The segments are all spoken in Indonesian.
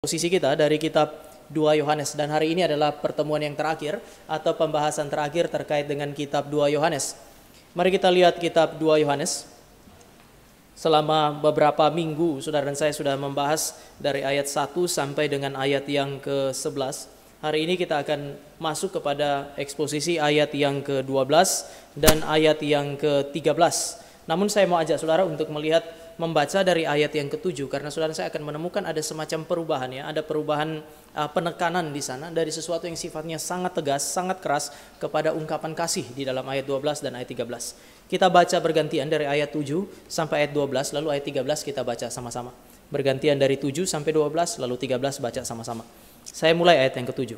Posisi kita dari kitab 2 Yohanes, dan hari ini adalah pertemuan yang terakhir atau pembahasan terakhir terkait dengan kitab 2 Yohanes. Mari kita lihat kitab 2 Yohanes. Selama beberapa minggu saudara dan saya sudah membahas dari ayat 1 sampai dengan ayat yang ke-11. Hari ini kita akan masuk kepada eksposisi ayat yang ke-12 dan ayat yang ke-13. Namun saya mau ajak saudara untuk membaca dari ayat yang ke-7, karena saudara saya akan menemukan ada semacam perubahan, ada perubahan penekanan di sana dari sesuatu yang sifatnya sangat tegas, sangat keras kepada ungkapan kasih di dalam ayat 12 dan ayat 13. Kita baca bergantian dari ayat 7 sampai ayat 12, lalu ayat 13 kita baca sama-sama. Bergantian dari 7 sampai 12, lalu 13 baca sama-sama. Saya mulai ayat yang ke-7.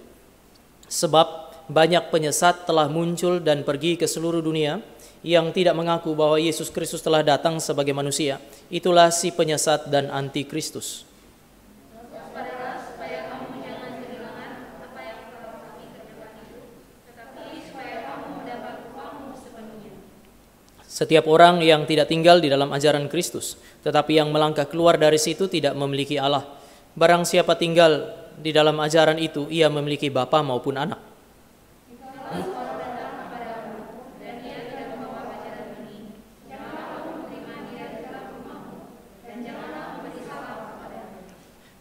Sebab banyak penyesat telah muncul dan pergi ke seluruh dunia, yang tidak mengaku bahwa Yesus Kristus telah datang sebagai manusia. Itulah si penyesat dan antikristus. Setiap orang yang tidak tinggal di dalam ajaran Kristus, tetapi yang melangkah keluar dari situ tidak memiliki Allah. Barang siapa tinggal di dalam ajaran itu, ia memiliki bapa maupun anak.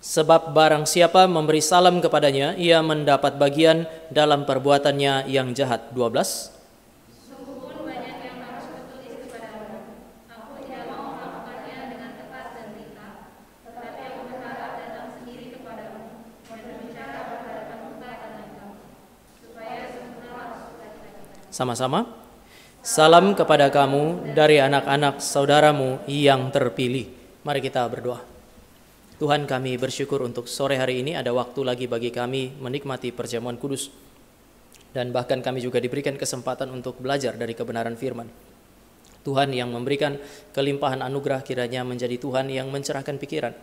Sebab barang siapa memberi salam kepadanya, ia mendapat bagian dalam perbuatannya yang jahat. 12. Sungguh banyak yang harus kutulis kepadamu. Aku tidak mau melakukannya dengan tepat dan ringkas, tetapi aku berharap datang sendiri kepadamu dan berbicara berhadapan muka dan engkau, supaya sempurnalah sukacita kita. Sama-sama. Salam kepada kamu dari anak-anak saudaramu yang terpilih. Mari kita berdoa. Tuhan, kami bersyukur untuk sore hari ini ada waktu lagi bagi kami menikmati perjamuan kudus. Dan bahkan kami juga diberikan kesempatan untuk belajar dari kebenaran firman. Tuhan yang memberikan kelimpahan anugerah kiranya menjadi Tuhan yang mencerahkan pikiran,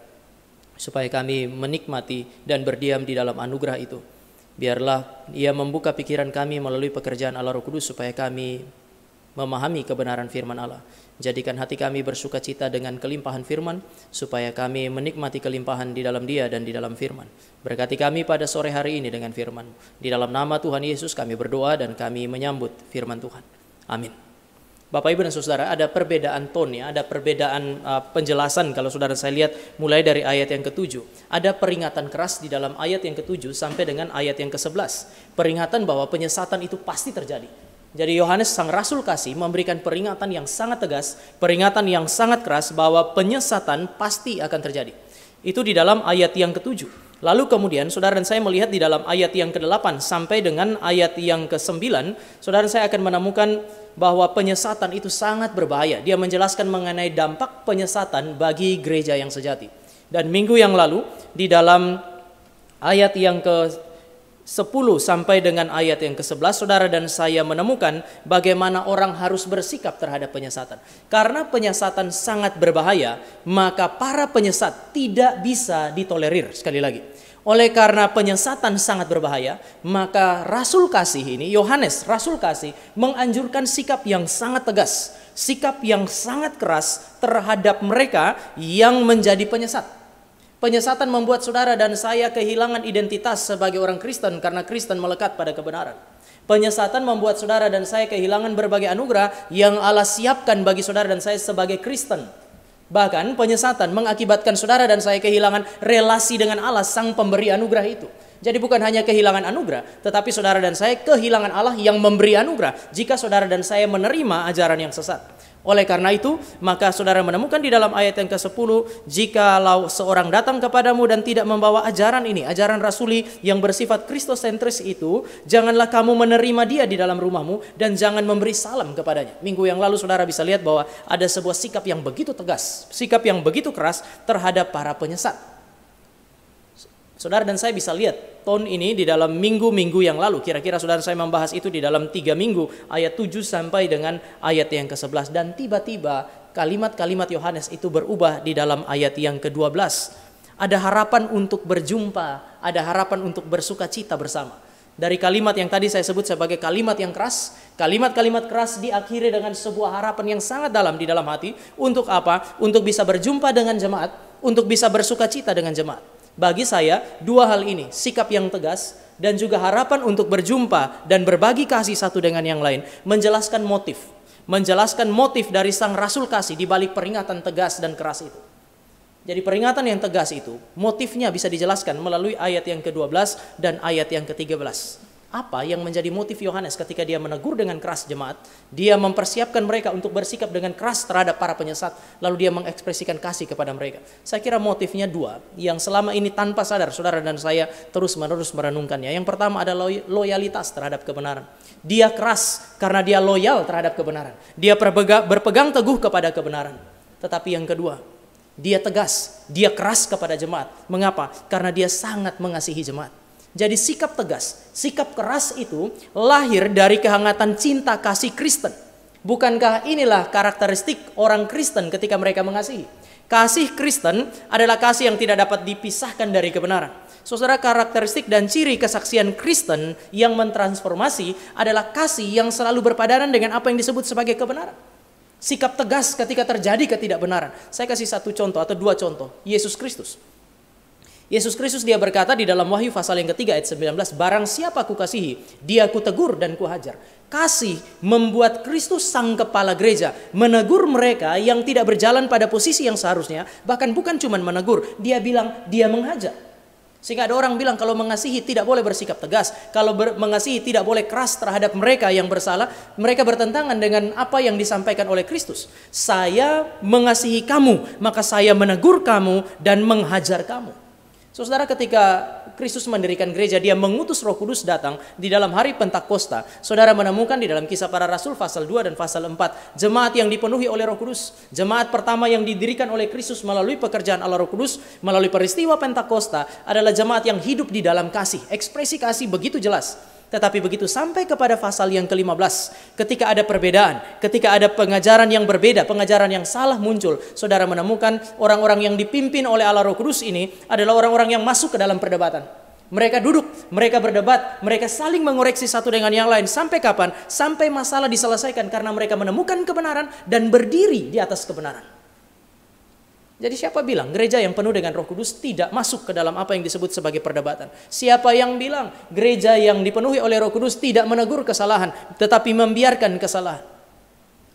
supaya kami menikmati dan berdiam di dalam anugerah itu. Biarlah Ia membuka pikiran kami melalui pekerjaan Allah Roh Kudus, supaya kami memahami kebenaran firman Allah. Jadikan hati kami bersuka cita dengan kelimpahan firman, supaya kami menikmati kelimpahan di dalam Dia dan di dalam firman. Berkati kami pada sore hari ini dengan firman. Di dalam nama Tuhan Yesus kami berdoa dan kami menyambut firman Tuhan. Amin. Bapak, Ibu, dan Saudara, ada perbedaan tone, ada perbedaan penjelasan kalau saudara saya lihat mulai dari ayat yang ke-7. Ada peringatan keras di dalam ayat yang ke-7 sampai dengan ayat yang ke-11. Peringatan bahwa penyesatan itu pasti terjadi. Jadi Yohanes sang rasul kasih memberikan peringatan yang sangat tegas, peringatan yang sangat keras bahwa penyesatan pasti akan terjadi. Itu di dalam ayat yang ke-7. Lalu kemudian saudara dan saya melihat di dalam ayat yang ke-8 sampai dengan ayat yang ke-9, saudara dan saya akan menemukan bahwa penyesatan itu sangat berbahaya. Dia menjelaskan mengenai dampak penyesatan bagi gereja yang sejati. Dan minggu yang lalu di dalam ayat yang ke-10 sampai dengan ayat yang ke-11, saudara dan saya menemukan bagaimana orang harus bersikap terhadap penyesatan. Karena penyesatan sangat berbahaya, maka para penyesat tidak bisa ditolerir. Sekali lagi, oleh karena penyesatan sangat berbahaya, maka Rasul Kasih ini, Yohanes Rasul Kasih, menganjurkan sikap yang sangat tegas, sikap yang sangat keras terhadap mereka yang menjadi penyesat. Penyesatan membuat saudara dan saya kehilangan identitas sebagai orang Kristen karena Kristen melekat pada kebenaran. Penyesatan membuat saudara dan saya kehilangan berbagai anugerah yang Allah siapkan bagi saudara dan saya sebagai Kristen. Bahkan penyesatan mengakibatkan saudara dan saya kehilangan relasi dengan Allah, sang pemberi anugerah itu. Jadi bukan hanya kehilangan anugerah, tetapi saudara dan saya kehilangan Allah yang memberi anugerah jika saudara dan saya menerima ajaran yang sesat. Oleh karena itu, maka saudara menemukan di dalam ayat yang ke-10, jikalau seorang datang kepadamu dan tidak membawa ajaran ini, ajaran rasuli yang bersifat kristosentris itu, janganlah kamu menerima dia di dalam rumahmu dan jangan memberi salam kepadanya. Minggu yang lalu saudara bisa lihat bahwa ada sebuah sikap yang begitu tegas, sikap yang begitu keras terhadap para penyesat. Saudara dan saya bisa lihat tone ini di dalam minggu-minggu yang lalu. Kira-kira saudara saya membahas itu di dalam 3 minggu, ayat 7 sampai dengan ayat yang ke-11. Dan tiba-tiba kalimat-kalimat Yohanes itu berubah di dalam ayat yang ke-12. Ada harapan untuk berjumpa, ada harapan untuk bersuka cita bersama. Dari kalimat yang tadi saya sebut sebagai kalimat yang keras, kalimat-kalimat keras diakhiri dengan sebuah harapan yang sangat dalam di dalam hati. Untuk apa? Untuk bisa berjumpa dengan jemaat, untuk bisa bersuka cita dengan jemaat. Bagi saya, dua hal ini, sikap yang tegas dan juga harapan untuk berjumpa dan berbagi kasih satu dengan yang lain, menjelaskan motif dari sang rasul kasih di balik peringatan tegas dan keras itu. Jadi peringatan yang tegas itu, motifnya bisa dijelaskan melalui ayat yang ke-12 dan ayat yang ke-13. Apa yang menjadi motif Yohanes ketika dia menegur dengan keras jemaat? Dia mempersiapkan mereka untuk bersikap dengan keras terhadap para penyesat, lalu dia mengekspresikan kasih kepada mereka. Saya kira motifnya dua, yang selama ini tanpa sadar saudara dan saya terus-menerus merenungkannya. Yang pertama adalah loyalitas terhadap kebenaran. Dia keras karena dia loyal terhadap kebenaran. Dia berpegang teguh kepada kebenaran. Tetapi yang kedua, dia tegas, dia keras kepada jemaat. Mengapa? Karena dia sangat mengasihi jemaat. Jadi sikap tegas, sikap keras itu lahir dari kehangatan cinta kasih Kristen. Bukankah inilah karakteristik orang Kristen ketika mereka mengasihi? Kasih Kristen adalah kasih yang tidak dapat dipisahkan dari kebenaran. Saudara, karakteristik dan ciri kesaksian Kristen yang mentransformasi adalah kasih yang selalu berpadanan dengan apa yang disebut sebagai kebenaran. Sikap tegas ketika terjadi ketidakbenaran. Saya kasih satu contoh atau dua contoh. Yesus Kristus dia berkata di dalam Wahyu pasal yang ketiga ayat 19, barang siapa kukasihi, dia kutegur dan kuhajar. Kasih membuat Kristus sang kepala gereja menegur mereka yang tidak berjalan pada posisi yang seharusnya. Bahkan bukan cuma menegur, dia bilang dia menghajar. Sehingga ada orang bilang kalau mengasihi tidak boleh bersikap tegas, kalau mengasihi tidak boleh keras terhadap mereka yang bersalah. Mereka bertentangan dengan apa yang disampaikan oleh Kristus. Saya mengasihi kamu, maka saya menegur kamu dan menghajar kamu. Saudara, ketika Kristus mendirikan gereja, dia mengutus Roh Kudus datang di dalam hari Pentakosta. Saudara menemukan di dalam Kisah Para Rasul pasal 2 dan pasal 4, jemaat yang dipenuhi oleh Roh Kudus. Jemaat pertama yang didirikan oleh Kristus melalui pekerjaan Allah Roh Kudus, melalui peristiwa Pentakosta, adalah jemaat yang hidup di dalam kasih. Ekspresi kasih begitu jelas. Tetapi begitu sampai kepada pasal yang ke-15, ketika ada perbedaan, ketika ada pengajaran yang berbeda, pengajaran yang salah muncul, saudara menemukan orang-orang yang dipimpin oleh Allah Roh Kudus ini adalah orang-orang yang masuk ke dalam perdebatan. Mereka duduk, mereka berdebat, mereka saling mengoreksi satu dengan yang lain. Sampai kapan? Sampai masalah diselesaikan karena mereka menemukan kebenaran dan berdiri di atas kebenaran. Jadi siapa bilang gereja yang penuh dengan Roh Kudus tidak masuk ke dalam apa yang disebut sebagai perdebatan? Siapa yang bilang gereja yang dipenuhi oleh Roh Kudus tidak menegur kesalahan tetapi membiarkan kesalahan?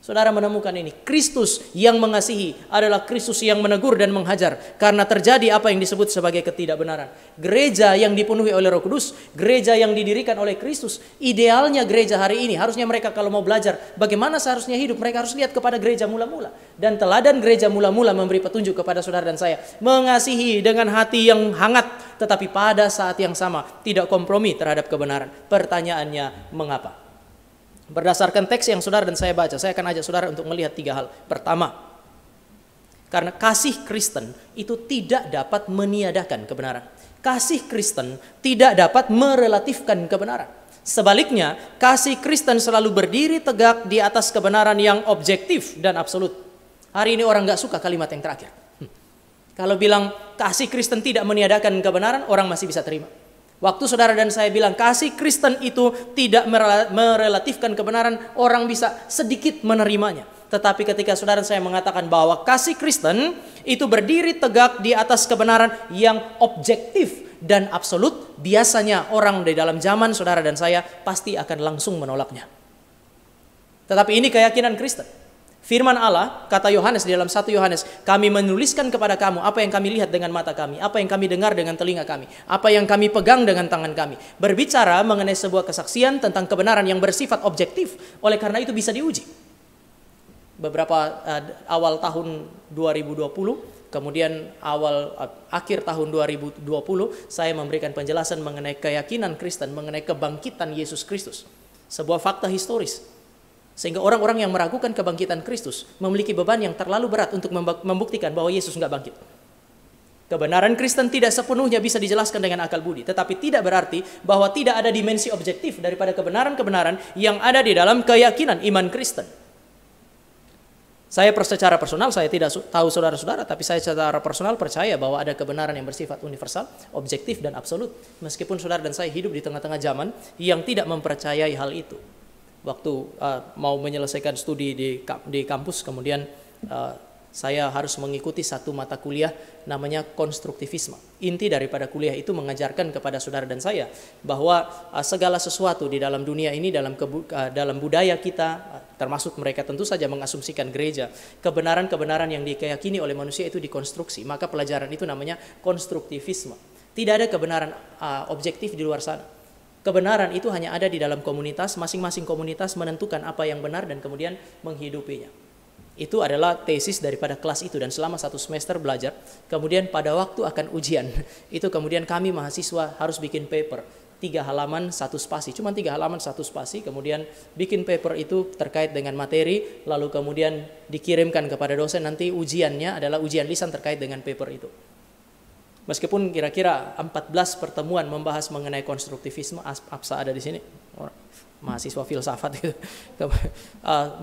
Saudara menemukan ini. Kristus yang mengasihi adalah Kristus yang menegur dan menghajar karena terjadi apa yang disebut sebagai ketidakbenaran. Gereja yang dipenuhi oleh Roh Kudus, gereja yang didirikan oleh Kristus, idealnya gereja hari ini, harusnya mereka kalau mau belajar bagaimana seharusnya hidup, mereka harus lihat kepada gereja mula-mula. Dan teladan gereja mula-mula memberi petunjuk kepada saudara dan saya. Mengasihi dengan hati yang hangat, tetapi pada saat yang sama tidak kompromi terhadap kebenaran. Pertanyaannya, mengapa? Berdasarkan teks yang saudara dan saya baca, saya akan ajak saudara untuk melihat tiga hal. Pertama, karena kasih Kristen itu tidak dapat meniadakan kebenaran. Kasih Kristen tidak dapat merelatifkan kebenaran. Sebaliknya, kasih Kristen selalu berdiri tegak di atas kebenaran yang objektif dan absolut. Hari ini orang gak suka kalimat yang terakhir. Kalau bilang kasih Kristen tidak meniadakan kebenaran, orang masih bisa terima. Waktu saudara dan saya bilang kasih Kristen itu tidak merelatifkan kebenaran, orang bisa sedikit menerimanya. Tetapi ketika saudara dan saya mengatakan bahwa kasih Kristen itu berdiri tegak di atas kebenaran yang objektif dan absolut, biasanya orang di dalam zaman saudara dan saya pasti akan langsung menolaknya. Tetapi ini keyakinan Kristen. Firman Allah, kata Yohanes di dalam 1 Yohanes, kami menuliskan kepada kamu apa yang kami lihat dengan mata kami, apa yang kami dengar dengan telinga kami, apa yang kami pegang dengan tangan kami. Berbicara mengenai sebuah kesaksian tentang kebenaran yang bersifat objektif, oleh karena itu bisa diuji. Beberapa awal tahun 2020, kemudian akhir tahun 2020, saya memberikan penjelasan mengenai keyakinan Kristen, mengenai kebangkitan Yesus Kristus. Sebuah fakta historis. Sehingga orang-orang yang meragukan kebangkitan Kristus memiliki beban yang terlalu berat untuk membuktikan bahwa Yesus nggak bangkit. Kebenaran Kristen tidak sepenuhnya bisa dijelaskan dengan akal budi, tetapi tidak berarti bahwa tidak ada dimensi objektif daripada kebenaran-kebenaran yang ada di dalam keyakinan iman Kristen. Saya secara personal, saya tidak tahu saudara-saudara, tapi saya secara personal percaya bahwa ada kebenaran yang bersifat universal, objektif dan absolut. Meskipun saudara dan saya hidup di tengah-tengah zaman yang tidak mempercayai hal itu. Waktu mau menyelesaikan studi di kampus, kemudian Saya harus mengikuti satu mata kuliah namanya konstruktivisme. Inti daripada kuliah itu mengajarkan kepada saudara dan saya bahwa segala sesuatu di dalam dunia ini, dalam budaya kita, termasuk mereka tentu saja mengasumsikan gereja, kebenaran-kebenaran yang diyakini oleh manusia itu dikonstruksi. Maka pelajaran itu namanya konstruktivisme. Tidak ada kebenaran objektif di luar sana. Kebenaran itu hanya ada di dalam komunitas, masing-masing komunitas menentukan apa yang benar dan kemudian menghidupinya. Itu adalah tesis daripada kelas itu, dan selama 1 semester belajar, kemudian pada waktu akan ujian, itu kemudian kami mahasiswa harus bikin paper, 3 halaman 1 spasi, cuma 3 halaman 1 spasi, kemudian bikin paper itu terkait dengan materi, lalu kemudian dikirimkan kepada dosen, nanti ujiannya adalah ujian lisan terkait dengan paper itu. Meskipun kira-kira 14 pertemuan membahas mengenai konstruktivisme, Apsa ada di sini, mahasiswa filsafat gitu.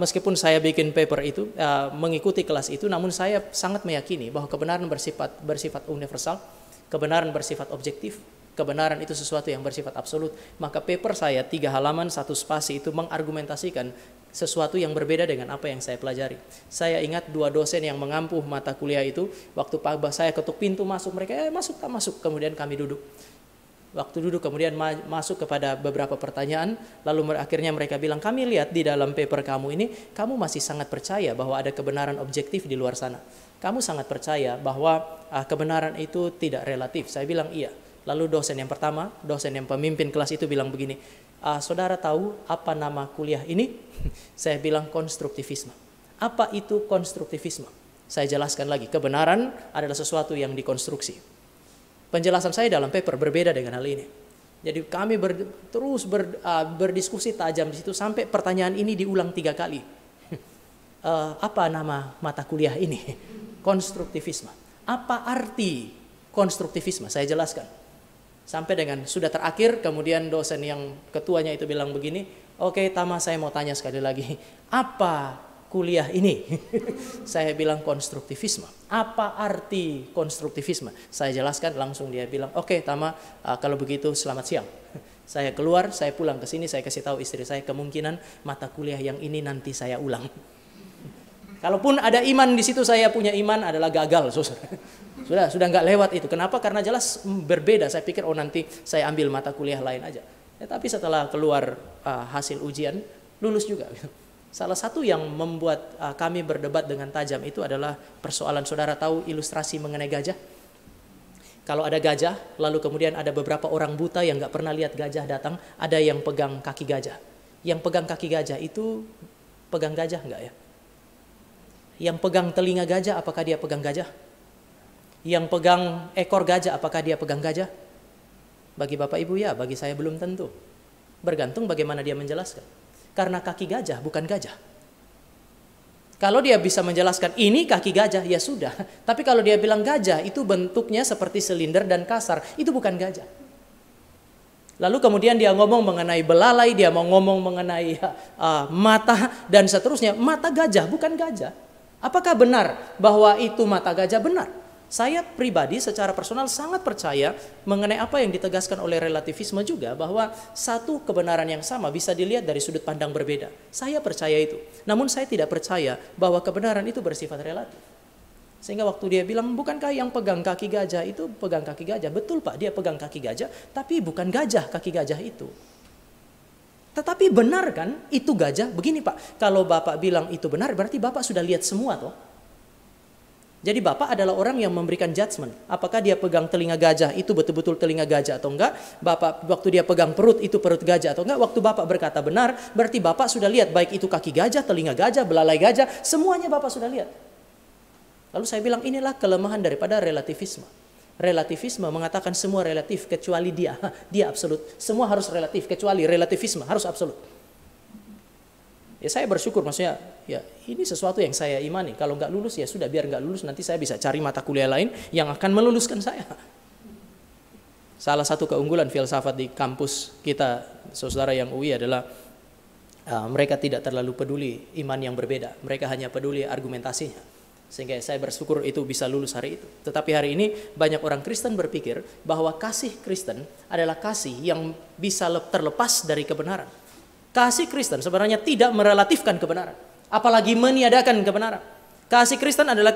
Meskipun saya bikin paper itu, mengikuti kelas itu, namun saya sangat meyakini bahwa kebenaran bersifat universal, kebenaran bersifat objektif, kebenaran itu sesuatu yang bersifat absolut. Maka paper saya 3 halaman 1 spasi itu mengargumentasikan sesuatu yang berbeda dengan apa yang saya pelajari. Saya ingat 2 dosen yang mengampuh mata kuliah itu, waktu saya ketuk pintu masuk, mereka masuk tak masuk, kemudian kami duduk. Waktu duduk kemudian masuk kepada beberapa pertanyaan, lalu akhirnya mereka bilang, kami lihat di dalam paper kamu ini, kamu masih sangat percaya bahwa ada kebenaran objektif di luar sana. Kamu sangat percaya bahwa kebenaran itu tidak relatif. Saya bilang iya. Lalu dosen yang pertama, dosen yang pemimpin kelas itu bilang begini, saudara tahu apa nama kuliah ini? Saya bilang konstruktivisme. Apa itu konstruktivisme? Saya jelaskan lagi, kebenaran adalah sesuatu yang dikonstruksi. Penjelasan saya dalam paper berbeda dengan hal ini. Jadi kami terus berdiskusi tajam di situ sampai pertanyaan ini diulang 3 kali. Apa nama mata kuliah ini? Konstruktivisme. Apa arti konstruktivisme? Saya jelaskan. Sampai dengan sudah terakhir, kemudian dosen yang ketuanya itu bilang begini, oke, Tama, saya mau tanya sekali lagi, apa kuliah ini? Saya bilang konstruktivisme. Apa arti konstruktivisme? Saya jelaskan, langsung dia bilang, oke, Tama, kalau begitu selamat siang. Saya keluar, saya pulang ke sini, saya kasih tahu istri saya, kemungkinan mata kuliah yang ini nanti saya ulang. Kalaupun ada iman di situ, saya punya iman adalah gagal. Sudah nggak lewat itu. Kenapa? Karena jelas berbeda. Saya pikir nanti saya ambil mata kuliah lain aja. Tapi setelah keluar hasil ujian, lulus juga. Salah satu yang membuat kami berdebat dengan tajam itu adalah persoalan, saudara tahu ilustrasi mengenai gajah? Kalau ada gajah, lalu kemudian ada beberapa orang buta yang nggak pernah lihat gajah datang, ada yang pegang kaki gajah. Yang pegang kaki gajah itu pegang gajah nggak ya? Yang pegang telinga gajah, apakah dia pegang gajah? Yang pegang ekor gajah, apakah dia pegang gajah? Bagi Bapak Ibu ya, bagi saya belum tentu. Bergantung bagaimana dia menjelaskan. Karena kaki gajah bukan gajah. Kalau dia bisa menjelaskan ini kaki gajah, ya sudah. Tapi kalau dia bilang gajah itu bentuknya seperti silinder dan kasar, itu bukan gajah. Lalu kemudian dia ngomong mengenai belalai, dia mau ngomong mengenai mata dan seterusnya. Mata gajah bukan gajah. Apakah benar bahwa itu mata gajah? Benar. Saya pribadi secara personal sangat percaya mengenai apa yang ditegaskan oleh relativisme juga, bahwa satu kebenaran yang sama bisa dilihat dari sudut pandang berbeda. Saya percaya itu. Namun saya tidak percaya bahwa kebenaran itu bersifat relatif. Sehingga waktu dia bilang, bukankah yang pegang kaki gajah itu pegang kaki gajah? Betul Pak, dia pegang kaki gajah, tapi bukan gajah kaki gajah itu. Tetapi benar kan itu gajah? Begini Pak, kalau Bapak bilang itu benar, berarti Bapak sudah lihat semua toh. Jadi Bapak adalah orang yang memberikan judgement. Apakah dia pegang telinga gajah itu betul-betul telinga gajah atau enggak? Bapak waktu dia pegang perut itu perut gajah atau enggak? Waktu Bapak berkata benar, berarti Bapak sudah lihat baik itu kaki gajah, telinga gajah, belalai gajah, semuanya Bapak sudah lihat. Lalu saya bilang inilah kelemahan daripada relativisme. Relativisme mengatakan semua relatif kecuali dia absolut. Semua harus relatif kecuali relativisme harus absolut. Ya saya bersyukur, maksudnya ya ini sesuatu yang saya imani. Kalau nggak lulus ya sudah, biar nggak lulus, nanti saya bisa cari mata kuliah lain yang akan meluluskan saya. Salah satu keunggulan filsafat di kampus kita, saudara yang UI, adalah mereka tidak terlalu peduli iman yang berbeda. Mereka hanya peduli argumentasinya. Sehingga saya bersyukur itu bisa lulus hari itu. Tetapi hari ini banyak orang Kristen berpikir bahwa kasih Kristen adalah kasih yang bisa terlepas dari kebenaran. Kasih Kristen sebenarnya tidak merelatifkan kebenaran, apalagi meniadakan kebenaran. Kasih Kristen adalah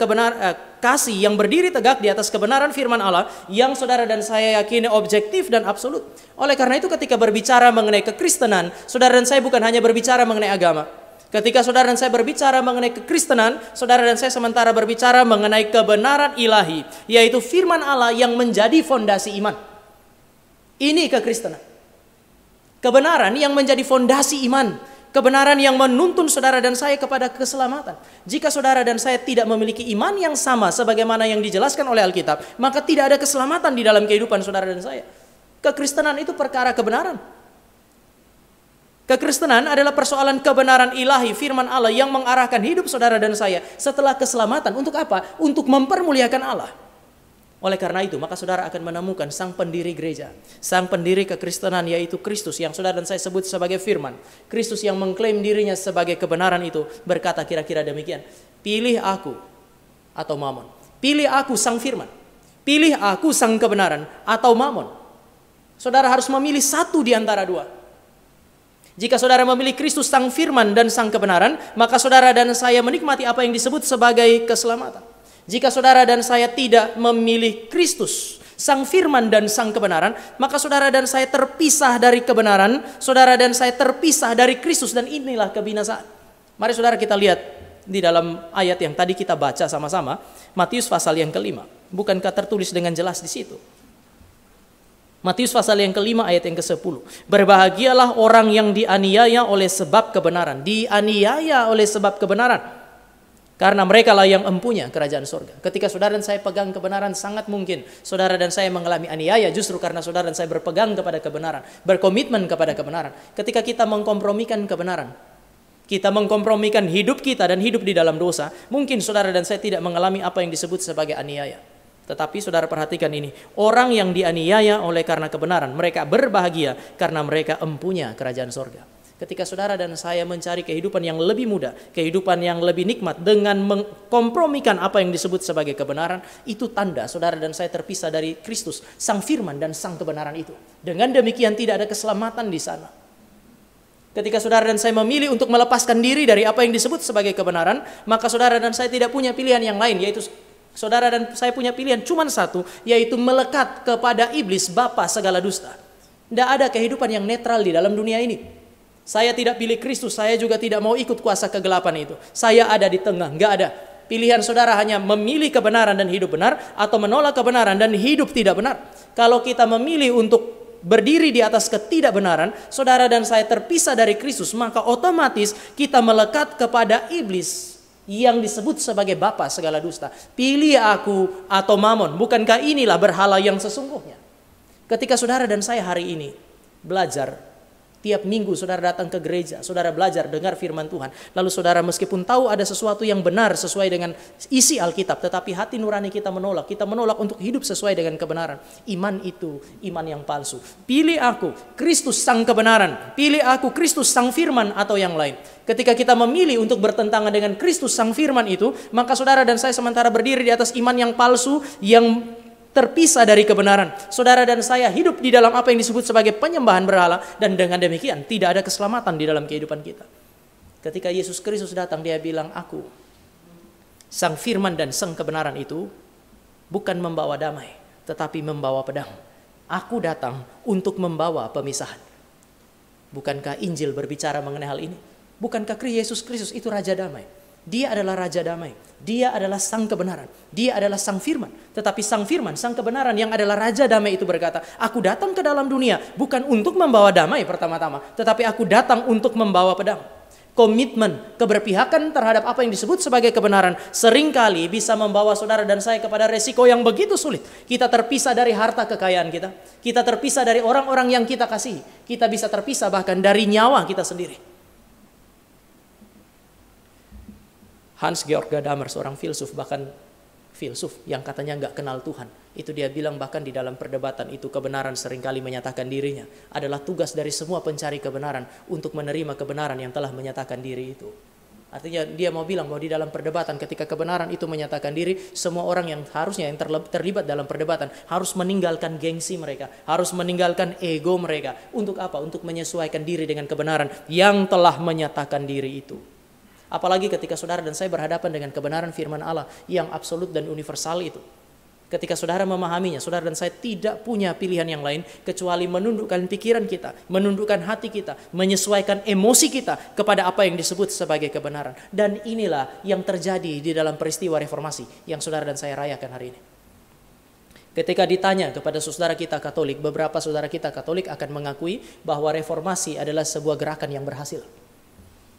kasih yang berdiri tegak di atas kebenaran firman Allah yang saudara dan saya yakini objektif dan absolut. Oleh karena itu ketika berbicara mengenai kekristenan, saudara dan saya bukan hanya berbicara mengenai agama. Ketika saudara dan saya berbicara mengenai kekristenan, saudara dan saya sementara berbicara mengenai kebenaran ilahi, yaitu firman Allah yang menjadi fondasi iman. Ini kekristenan. Kebenaran yang menjadi fondasi iman. Kebenaran yang menuntun saudara dan saya kepada keselamatan. Jika saudara dan saya tidak memiliki iman yang sama sebagaimana yang dijelaskan oleh Alkitab, maka tidak ada keselamatan di dalam kehidupan saudara dan saya. Kekristenan itu perkara kebenaran. Kekristenan adalah persoalan kebenaran ilahi, firman Allah yang mengarahkan hidup saudara dan saya setelah keselamatan. Untuk apa? Untuk mempermuliakan Allah. Oleh karena itu, maka saudara akan menemukan sang pendiri gereja, sang pendiri kekristenan, yaitu Kristus yang saudara dan saya sebut sebagai firman. Kristus yang mengklaim dirinya sebagai kebenaran itu berkata kira-kira demikian, pilih aku atau mamon. Pilih aku sang firman. Pilih aku sang kebenaran atau mamon. Saudara harus memilih satu di antara dua. Jika saudara memilih Kristus sang firman dan sang kebenaran, maka saudara dan saya menikmati apa yang disebut sebagai keselamatan. Jika saudara dan saya tidak memilih Kristus, sang firman dan sang kebenaran, maka saudara dan saya terpisah dari kebenaran, saudara dan saya terpisah dari Kristus, dan inilah kebinasaan. Mari saudara kita lihat di dalam ayat yang tadi kita baca sama-sama, Matius pasal yang ke-5. Bukankah tertulis dengan jelas di situ? Matius pasal yang ke-5 ayat yang ke-10. Berbahagialah orang yang dianiaya oleh sebab kebenaran. Dianiaya oleh sebab kebenaran. Karena mereka lah yang empunya kerajaan surga. Ketika saudara dan saya pegang kebenaran, sangat mungkin saudara dan saya mengalami aniaya justru karena saudara dan saya berpegang kepada kebenaran, berkomitmen kepada kebenaran. Ketika kita mengkompromikan kebenaran, kita mengkompromikan hidup kita dan hidup di dalam dosa, mungkin saudara dan saya tidak mengalami apa yang disebut sebagai aniaya. Tetapi saudara perhatikan ini, orang yang dianiaya oleh karena kebenaran, mereka berbahagia karena mereka empunya kerajaan surga. Ketika saudara dan saya mencari kehidupan yang lebih mudah, kehidupan yang lebih nikmat dengan mengkompromikan apa yang disebut sebagai kebenaran, itu tanda saudara dan saya terpisah dari Kristus, sang firman dan sang kebenaran itu. Dengan demikian tidak ada keselamatan di sana. Ketika saudara dan saya memilih untuk melepaskan diri dari apa yang disebut sebagai kebenaran, maka saudara dan saya tidak punya pilihan yang lain, yaitu saudara dan saya punya pilihan cuma satu, yaitu melekat kepada iblis, bapa segala dusta. Tidak ada kehidupan yang netral di dalam dunia ini. Saya tidak pilih Kristus, saya juga tidak mau ikut kuasa kegelapan itu. Saya ada di tengah, enggak ada. Pilihan saudara hanya memilih kebenaran dan hidup benar, atau menolak kebenaran dan hidup tidak benar. Kalau kita memilih untuk berdiri di atas ketidakbenaran, saudara dan saya terpisah dari Kristus, maka otomatis kita melekat kepada iblis yang disebut sebagai bapa segala dusta. Pilih aku atau mamon, bukankah inilah berhala yang sesungguhnya? Ketika saudara dan saya hari ini belajar, tiap minggu saudara datang ke gereja, saudara belajar dengar firman Tuhan. Lalu saudara meskipun tahu ada sesuatu yang benar sesuai dengan isi Alkitab, tetapi hati nurani kita menolak. Kita menolak untuk hidup sesuai dengan kebenaran. Iman itu iman yang palsu. Pilih aku, Kristus sang kebenaran. Pilih aku, Kristus sang firman atau yang lain. Ketika kita memilih untuk bertentangan dengan Kristus sang firman itu, maka saudara dan saya sementara berdiri di atas iman yang palsu, yang terpisah dari kebenaran. Saudara dan saya hidup di dalam apa yang disebut sebagai penyembahan berhala, dan dengan demikian tidak ada keselamatan di dalam kehidupan kita. Ketika Yesus Kristus datang, dia bilang, aku sang firman dan sang kebenaran itu bukan membawa damai, tetapi membawa pedang. Aku datang untuk membawa pemisahan. Bukankah Injil berbicara mengenai hal ini? Bukankah Yesus Kristus itu Raja Damai? Dia adalah Raja Damai. Dia adalah sang kebenaran. Dia adalah sang firman. Tetapi sang firman, sang kebenaran yang adalah Raja Damai itu berkata, aku datang ke dalam dunia bukan untuk membawa damai pertama-tama, tetapi aku datang untuk membawa pedang. Komitmen, keberpihakan terhadap apa yang disebut sebagai kebenaran seringkali bisa membawa saudara dan saya kepada resiko yang begitu sulit. Kita terpisah dari harta kekayaan kita. Kita terpisah dari orang-orang yang kita kasihi. Kita bisa terpisah bahkan dari nyawa kita sendiri. Hans-Georg Gadamer, seorang filsuf, bahkan filsuf yang katanya nggak kenal Tuhan, itu dia bilang bahkan di dalam perdebatan itu kebenaran seringkali menyatakan dirinya. Adalah tugas dari semua pencari kebenaran untuk menerima kebenaran yang telah menyatakan diri itu. Artinya dia mau bilang bahwa di dalam perdebatan ketika kebenaran itu menyatakan diri, semua orang yang harusnya yang terlibat dalam perdebatan harus meninggalkan gengsi mereka, harus meninggalkan ego mereka. Untuk apa? Untuk menyesuaikan diri dengan kebenaran yang telah menyatakan diri itu. Apalagi ketika saudara dan saya berhadapan dengan kebenaran firman Allah yang absolut dan universal itu. Ketika saudara memahaminya, saudara dan saya tidak punya pilihan yang lain kecuali menundukkan pikiran kita, menundukkan hati kita, menyesuaikan emosi kita kepada apa yang disebut sebagai kebenaran. Dan inilah yang terjadi di dalam peristiwa reformasi yang saudara dan saya rayakan hari ini. Ketika ditanya kepada saudara kita Katolik, beberapa saudara kita Katolik akan mengakui bahwa reformasi adalah sebuah gerakan yang berhasil.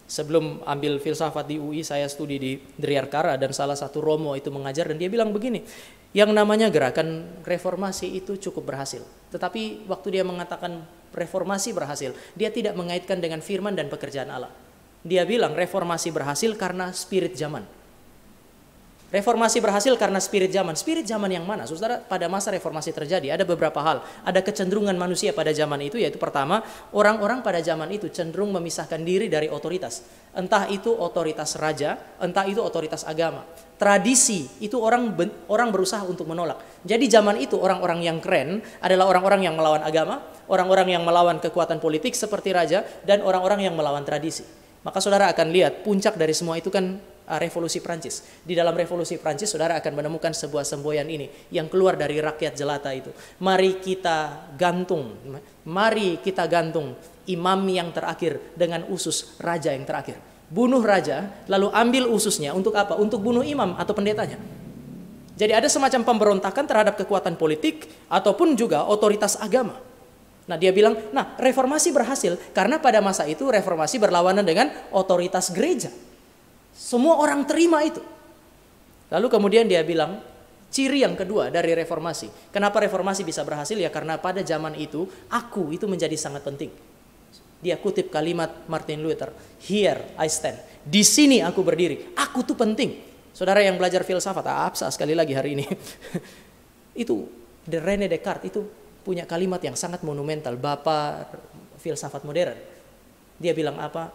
Sebelum ambil filsafat di UI, saya studi di Driarkara dan salah satu Romo itu mengajar dan dia bilang begini, yang namanya gerakan reformasi itu cukup berhasil. Tetapi waktu dia mengatakan reformasi berhasil, dia tidak mengaitkan dengan firman dan pekerjaan Allah. Dia bilang reformasi berhasil karena spirit zaman. Reformasi berhasil karena spirit zaman. Spirit zaman yang mana? Saudara, pada masa reformasi terjadi ada beberapa hal. Ada kecenderungan manusia pada zaman itu, yaitu pertama, orang-orang pada zaman itu cenderung memisahkan diri dari otoritas. Entah itu otoritas raja, entah itu otoritas agama. Tradisi itu orang berusaha untuk menolak. Jadi zaman itu orang-orang yang keren adalah orang-orang yang melawan agama, orang-orang yang melawan kekuatan politik seperti raja, dan orang-orang yang melawan tradisi. Maka saudara akan lihat puncak dari semua itu kan revolusi Prancis. Di dalam revolusi Prancis saudara akan menemukan sebuah semboyan ini yang keluar dari rakyat jelata itu. Mari kita gantung imam yang terakhir dengan usus raja yang terakhir. Bunuh raja lalu ambil ususnya untuk apa? Untuk bunuh imam atau pendetanya. Jadi ada semacam pemberontakan terhadap kekuatan politik ataupun juga otoritas agama. Nah dia bilang, reformasi berhasil karena pada masa itu reformasi berlawanan dengan otoritas gereja. Semua orang terima itu. Lalu kemudian dia bilang, ciri yang kedua dari reformasi. Kenapa reformasi bisa berhasil? Ya karena pada zaman itu, aku itu menjadi sangat penting. Dia kutip kalimat Martin Luther, "Here I stand." Di sini aku berdiri. Aku tuh penting. Saudara yang belajar filsafat, absa sekali lagi hari ini. Itu, René Descartes itu punya kalimat yang sangat monumental. Bapak filsafat modern. Dia bilang apa?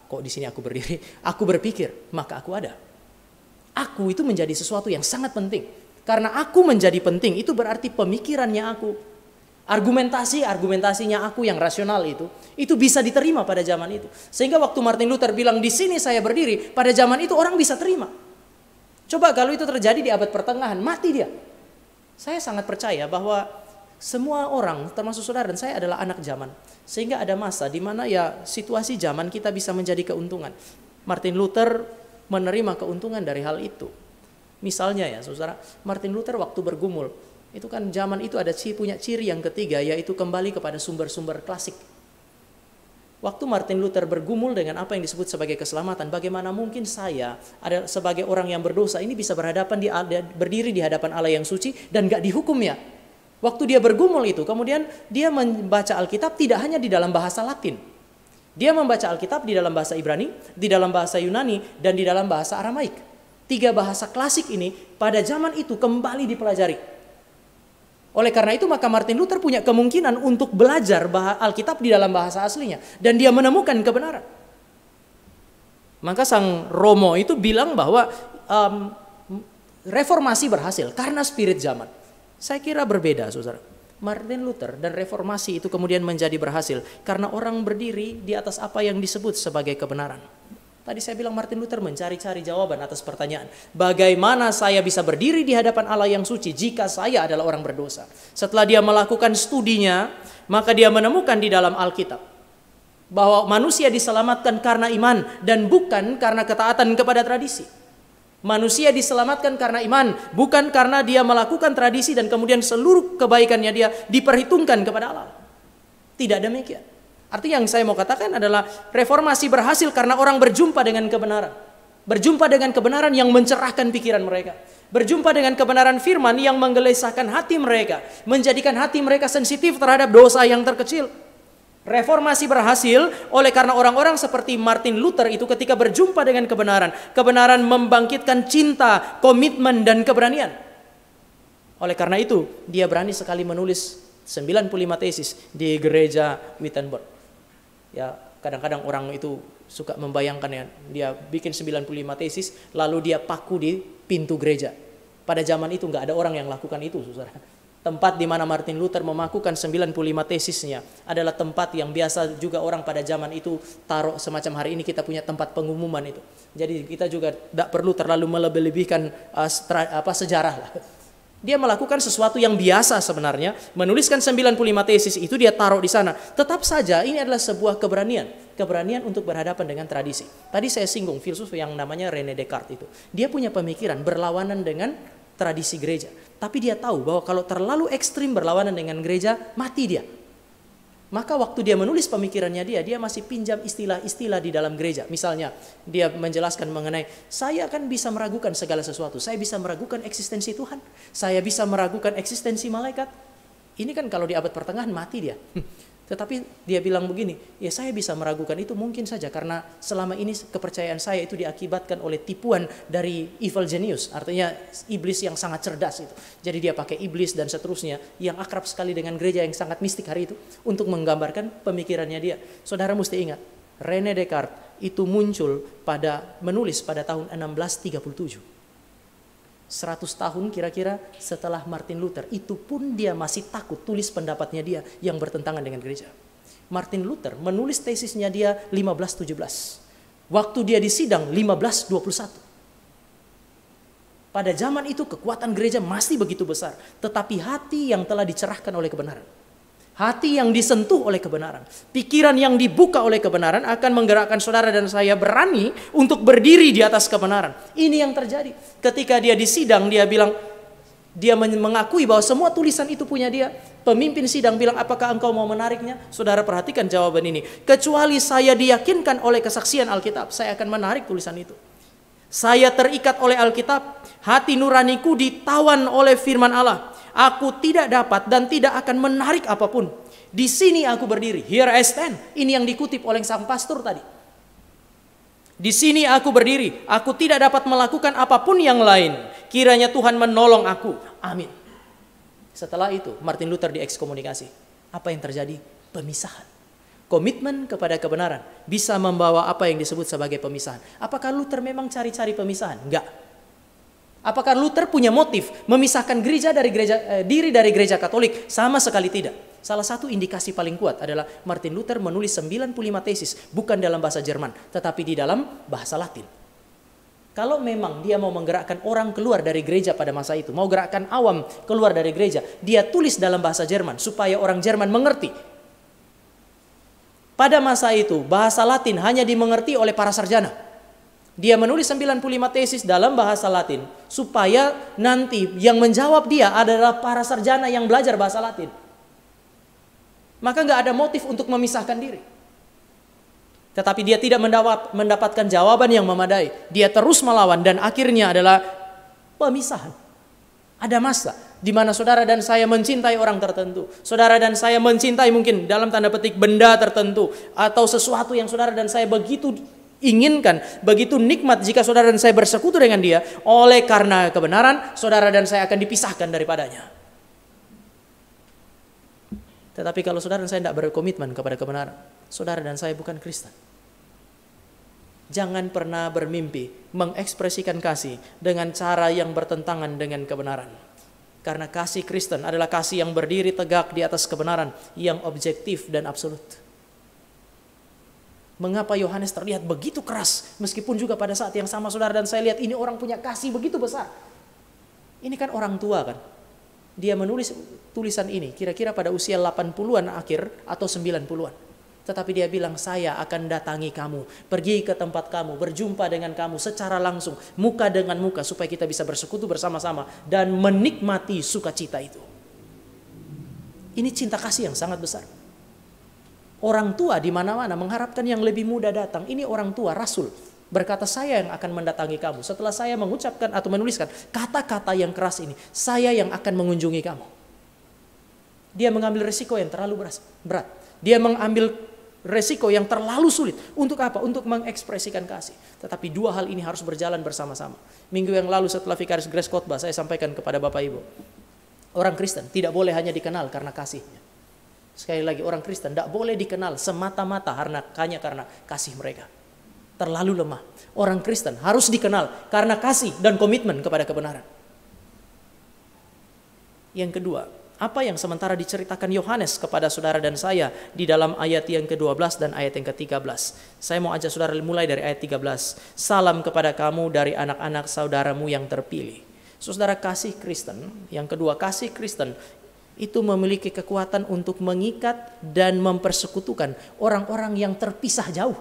Kok di sini aku berdiri? Aku berpikir, maka aku ada. Aku itu menjadi sesuatu yang sangat penting. Karena aku menjadi penting, itu berarti pemikirannya aku, argumentasinya aku yang rasional itu bisa diterima pada zaman itu. Sehingga waktu Martin Luther bilang di sini saya berdiri, pada zaman itu orang bisa terima. Coba kalau itu terjadi di abad pertengahan, mati dia. Saya sangat percaya bahwa semua orang, termasuk saudara dan saya adalah anak zaman. Sehingga ada masa di mana ya situasi zaman kita bisa menjadi keuntungan. Martin Luther menerima keuntungan dari hal itu. Misalnya ya saudara, Martin Luther waktu bergumul, itu kan zaman itu punya ciri yang ketiga, yaitu kembali kepada sumber-sumber klasik. Waktu Martin Luther bergumul dengan apa yang disebut sebagai keselamatan, bagaimana mungkin saya sebagai orang yang berdosa ini bisa berdiri di hadapan Allah yang suci dan gak dihukum ya? Waktu dia bergumul itu, kemudian dia membaca Alkitab tidak hanya di dalam bahasa Latin. Dia membaca Alkitab di dalam bahasa Ibrani, di dalam bahasa Yunani, dan di dalam bahasa Aramaik. 3 bahasa klasik ini pada zaman itu kembali dipelajari. Oleh karena itu maka Martin Luther punya kemungkinan untuk belajar Alkitab di dalam bahasa aslinya. Dan dia menemukan kebenaran. Maka sang Romo itu bilang bahwa reformasi berhasil karena spirit zaman. Saya kira berbeda saudara. Martin Luther dan reformasi itu kemudian menjadi berhasil karena orang berdiri di atas apa yang disebut sebagai kebenaran. Tadi saya bilang Martin Luther mencari-cari jawaban atas pertanyaan, bagaimana saya bisa berdiri di hadapan Allah yang suci jika saya adalah orang berdosa. Setelah dia melakukan studinya, maka dia menemukan di dalam Alkitab bahwa manusia diselamatkan karena iman dan bukan karena ketaatan kepada tradisi. Manusia diselamatkan karena iman, bukan karena dia melakukan tradisi dan kemudian seluruh kebaikannya dia diperhitungkan kepada Allah. Tidak demikian. Artinya yang saya mau katakan adalah reformasi berhasil karena orang berjumpa dengan kebenaran. Berjumpa dengan kebenaran yang mencerahkan pikiran mereka. Berjumpa dengan kebenaran firman yang menggelisahkan hati mereka. Menjadikan hati mereka sensitif terhadap dosa yang terkecil. Reformasi berhasil oleh karena orang-orang seperti Martin Luther itu ketika berjumpa dengan kebenaran. Kebenaran membangkitkan cinta, komitmen, dan keberanian. Oleh karena itu, dia berani sekali menulis 95 tesis di gereja Wittenberg. Ya, kadang-kadang orang itu suka membayangkan ya, dia bikin 95 tesis, lalu dia paku di pintu gereja. Pada zaman itu nggak ada orang yang lakukan itu, saudara. Tempat di mana Martin Luther memakukan 95 tesisnya adalah tempat yang biasa juga orang pada zaman itu taruh, semacam hari ini kita punya tempat pengumuman itu. Jadi kita juga tidak perlu terlalu melebih-lebihkan sejarah lah. Dia melakukan sesuatu yang biasa sebenarnya, menuliskan 95 tesis itu dia taruh di sana. Tetap saja ini adalah sebuah keberanian untuk berhadapan dengan tradisi. Tadi saya singgung filsuf yang namanya René Descartes itu. Dia punya pemikiran berlawanan dengan tradisi gereja. Tapi dia tahu bahwa kalau terlalu ekstrim berlawanan dengan gereja, mati dia. Maka waktu dia menulis pemikirannya dia masih pinjam istilah-istilah di dalam gereja. Misalnya, dia menjelaskan mengenai, saya akan bisa meragukan segala sesuatu. Saya bisa meragukan eksistensi Tuhan. Saya bisa meragukan eksistensi malaikat. Ini kan kalau di abad pertengahan mati dia. Tetapi dia bilang begini, ya saya bisa meragukan itu mungkin saja karena selama ini kepercayaan saya itu diakibatkan oleh tipuan dari evil genius, artinya iblis yang sangat cerdas itu. Jadi dia pakai iblis dan seterusnya yang akrab sekali dengan gereja yang sangat mistik hari itu untuk menggambarkan pemikirannya dia. Saudara mesti ingat, René Descartes itu menulis pada tahun 1637. 100 tahun kira-kira setelah Martin Luther, itu pun dia masih takut tulis pendapatnya dia yang bertentangan dengan gereja. Martin Luther menulis tesisnya dia 1517. Waktu dia disidang 1521. Pada zaman itu kekuatan gereja masih begitu besar, tetapi hati yang telah dicerahkan oleh kebenaran, hati yang disentuh oleh kebenaran, pikiran yang dibuka oleh kebenaran akan menggerakkan saudara dan saya berani untuk berdiri di atas kebenaran. Ini yang terjadi. Ketika dia disidang, dia mengakui bahwa semua tulisan itu punya dia. Pemimpin sidang bilang, apakah engkau mau menariknya? Saudara perhatikan jawaban ini. Kecuali saya diyakinkan oleh kesaksian Alkitab, saya akan menarik tulisan itu. Saya terikat oleh Alkitab, hati nuraniku ditawan oleh firman Allah. Aku tidak dapat dan tidak akan menarik apapun. Di sini aku berdiri. Here I stand. Ini yang dikutip oleh sang pastor tadi. Di sini aku berdiri. Aku tidak dapat melakukan apapun yang lain. Kiranya Tuhan menolong aku. Amin. Setelah itu Martin Luther diekskomunikasi. Apa yang terjadi? Pemisahan. Komitmen kepada kebenaran bisa membawa apa yang disebut sebagai pemisahan. Apakah Luther memang cari-cari pemisahan? Enggak. Apakah Luther punya motif memisahkan diri dari gereja Katolik? Sama sekali tidak. Salah satu indikasi paling kuat adalah Martin Luther menulis 95 tesis bukan dalam bahasa Jerman, tetapi di dalam bahasa Latin. Kalau memang dia mau menggerakkan orang keluar dari gereja pada masa itu, mau gerakkan awam keluar dari gereja, dia tulis dalam bahasa Jerman supaya orang Jerman mengerti. Pada masa itu, bahasa Latin hanya dimengerti oleh para sarjana. Dia menulis 95 tesis dalam bahasa Latin supaya nanti yang menjawab dia adalah para sarjana yang belajar bahasa Latin. Maka nggak ada motif untuk memisahkan diri. Tetapi dia tidak mendapatkan jawaban yang memadai. Dia terus melawan dan akhirnya adalah pemisahan. Ada masa di mana saudara dan saya mencintai orang tertentu. Saudara dan saya mencintai mungkin dalam tanda petik benda tertentu atau sesuatu yang saudara dan saya begitu inginkan, begitu nikmat jika saudara dan saya bersekutu dengan dia. Oleh karena kebenaran, saudara dan saya akan dipisahkan daripadanya. Tetapi kalau saudara dan saya tidak berkomitmen kepada kebenaran, saudara dan saya bukan Kristen. Jangan pernah bermimpi mengekspresikan kasih dengan cara yang bertentangan dengan kebenaran. Karena kasih Kristen adalah kasih yang berdiri tegak di atas kebenaran yang objektif dan absolut. Mengapa Yohanes terlihat begitu keras, meskipun juga pada saat yang sama saudara dan saya lihat ini orang punya kasih begitu besar. Ini kan orang tua kan. Dia menulis tulisan ini kira-kira pada usia 80-an akhir atau 90-an. Tetapi dia bilang, saya akan datangi kamu, pergi ke tempat kamu, berjumpa dengan kamu secara langsung, muka dengan muka, supaya kita bisa bersekutu bersama-sama dan menikmati sukacita itu. Ini cinta kasih yang sangat besar. Orang tua di mana-mana mengharapkan yang lebih muda datang. Ini orang tua, rasul, berkata, saya yang akan mendatangi kamu. Setelah saya mengucapkan atau menuliskan kata-kata yang keras ini, saya yang akan mengunjungi kamu. Dia mengambil resiko yang terlalu berat. Dia mengambil resiko yang terlalu sulit. Untuk apa? Untuk mengekspresikan kasih. Tetapi dua hal ini harus berjalan bersama-sama. Minggu yang lalu setelah Vikaris Grace khotbah, saya sampaikan kepada Bapak Ibu, orang Kristen tidak boleh hanya dikenal karena kasihnya. Sekali lagi, orang Kristen tidak boleh dikenal semata-mata hanya karena kasih mereka. Terlalu lemah. Orang Kristen harus dikenal karena kasih dan komitmen kepada kebenaran. Yang kedua, Apa yang sementara diceritakan Yohanes kepada saudara dan saya di dalam ayat yang ke-12 dan ayat yang ke-13. Saya mau ajak saudara mulai dari ayat 13. Salam kepada kamu dari anak-anak saudaramu yang terpilih. Saudara, kasih Kristen, yang kedua, kasih Kristen itu memiliki kekuatan untuk mengikat dan mempersekutukan orang-orang yang terpisah jauh.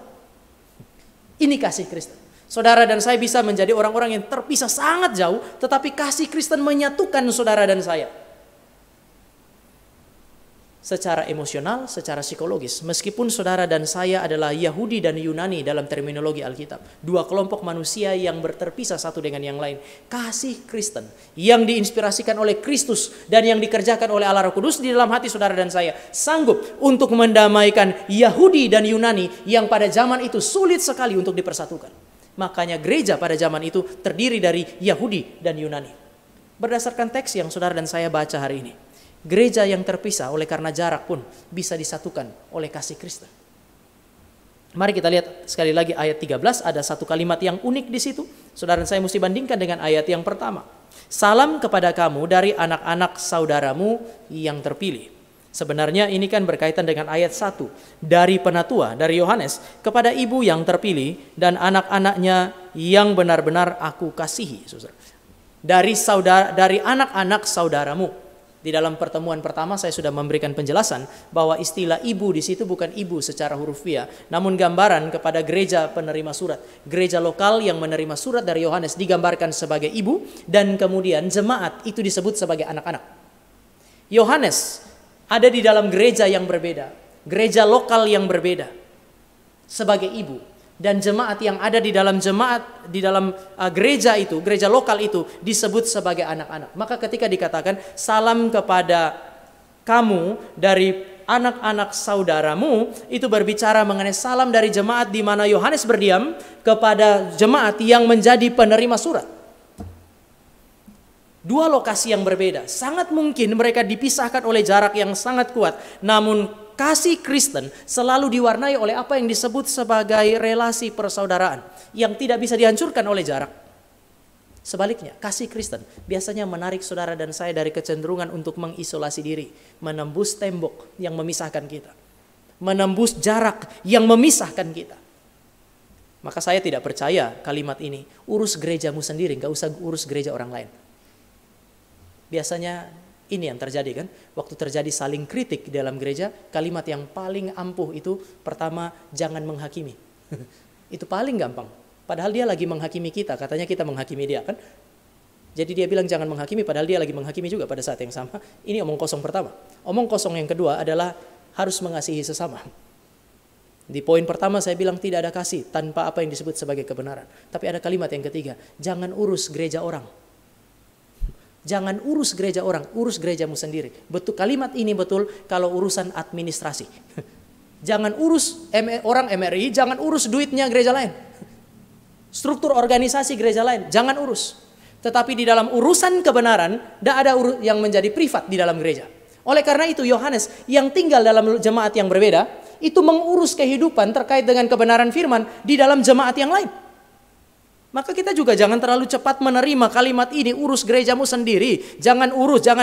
Ini kasih Kristen. Saudara dan saya bisa menjadi orang-orang yang terpisah sangat jauh, tetapi kasih Kristen menyatukan saudara dan saya. Secara emosional, secara psikologis. Meskipun saudara dan saya adalah Yahudi dan Yunani dalam terminologi Alkitab. Dua kelompok manusia yang berterpisah satu dengan yang lain. Kasih Kristen yang diinspirasikan oleh Kristus dan yang dikerjakan oleh Allah Roh Kudus di dalam hati saudara dan saya. Sanggup untuk mendamaikan Yahudi dan Yunani yang pada zaman itu sulit sekali untuk dipersatukan. Makanya gereja pada zaman itu terdiri dari Yahudi dan Yunani. Berdasarkan teks yang saudara dan saya baca hari ini. Gereja yang terpisah oleh karena jarak pun bisa disatukan oleh kasih Kristen. Mari kita lihat sekali lagi ayat 13, ada satu kalimat yang unik di situ. Saudara dan saya mesti bandingkan dengan ayat yang pertama. Salam kepada kamu dari anak-anak saudaramu yang terpilih. Sebenarnya ini kan berkaitan dengan ayat 1. Dari penatua, dari Yohanes, kepada ibu yang terpilih dan anak-anaknya yang benar-benar aku kasihi. Dari anak-anak saudaramu. Di dalam pertemuan pertama saya sudah memberikan penjelasan bahwa istilah ibu di situ bukan ibu secara hurufiah, namun gambaran kepada gereja penerima surat. Gereja lokal yang menerima surat dari Yohanes digambarkan sebagai ibu dan kemudian jemaat itu disebut sebagai anak-anak. Yohanes ada di dalam gereja yang berbeda, gereja lokal yang berbeda sebagai ibu. Dan jemaat yang ada di dalam gereja itu, gereja lokal itu disebut sebagai anak-anak. Maka ketika dikatakan salam kepada kamu dari anak-anak saudaramu, itu berbicara mengenai salam dari jemaat di mana Yohanes berdiam kepada jemaat yang menjadi penerima surat. Dua lokasi yang berbeda. Sangat mungkin mereka dipisahkan oleh jarak yang sangat kuat. Namun kasih Kristen selalu diwarnai oleh apa yang disebut sebagai relasi persaudaraan yang tidak bisa dihancurkan oleh jarak. Sebaliknya, kasih Kristen biasanya menarik saudara dan saya dari kecenderungan untuk mengisolasi diri, menembus tembok yang memisahkan kita, menembus jarak yang memisahkan kita. Maka saya tidak percaya kalimat ini, urus gerejamu sendiri, gak usah urus gereja orang lain. Biasanya ini yang terjadi kan, waktu terjadi saling kritik di dalam gereja, kalimat yang paling ampuh itu pertama, jangan menghakimi. Itu paling gampang. Padahal dia lagi menghakimi kita, katanya kita menghakimi dia kan. Jadi dia bilang jangan menghakimi, padahal dia lagi menghakimi juga pada saat yang sama. Ini omong kosong pertama. Omong kosong yang kedua adalah harus mengasihi sesama. Di poin pertama saya bilang tidak ada kasih tanpa apa yang disebut sebagai kebenaran. Tapi ada kalimat yang ketiga, jangan urus gereja orang. Jangan urus gereja orang, urus gerejamu sendiri. Betul, kalimat ini betul kalau urusan administrasi. Jangan urus orang MRI, jangan urus duitnya gereja lain. Struktur organisasi gereja lain, jangan urus. Tetapi di dalam urusan kebenaran, tidak ada yang menjadi privat di dalam gereja. Oleh karena itu Yohanes yang tinggal dalam jemaat yang berbeda, itu mengurus kehidupan terkait dengan kebenaran firman di dalam jemaat yang lain. Maka kita juga jangan terlalu cepat menerima kalimat ini, urus gerejamu sendiri. Jangan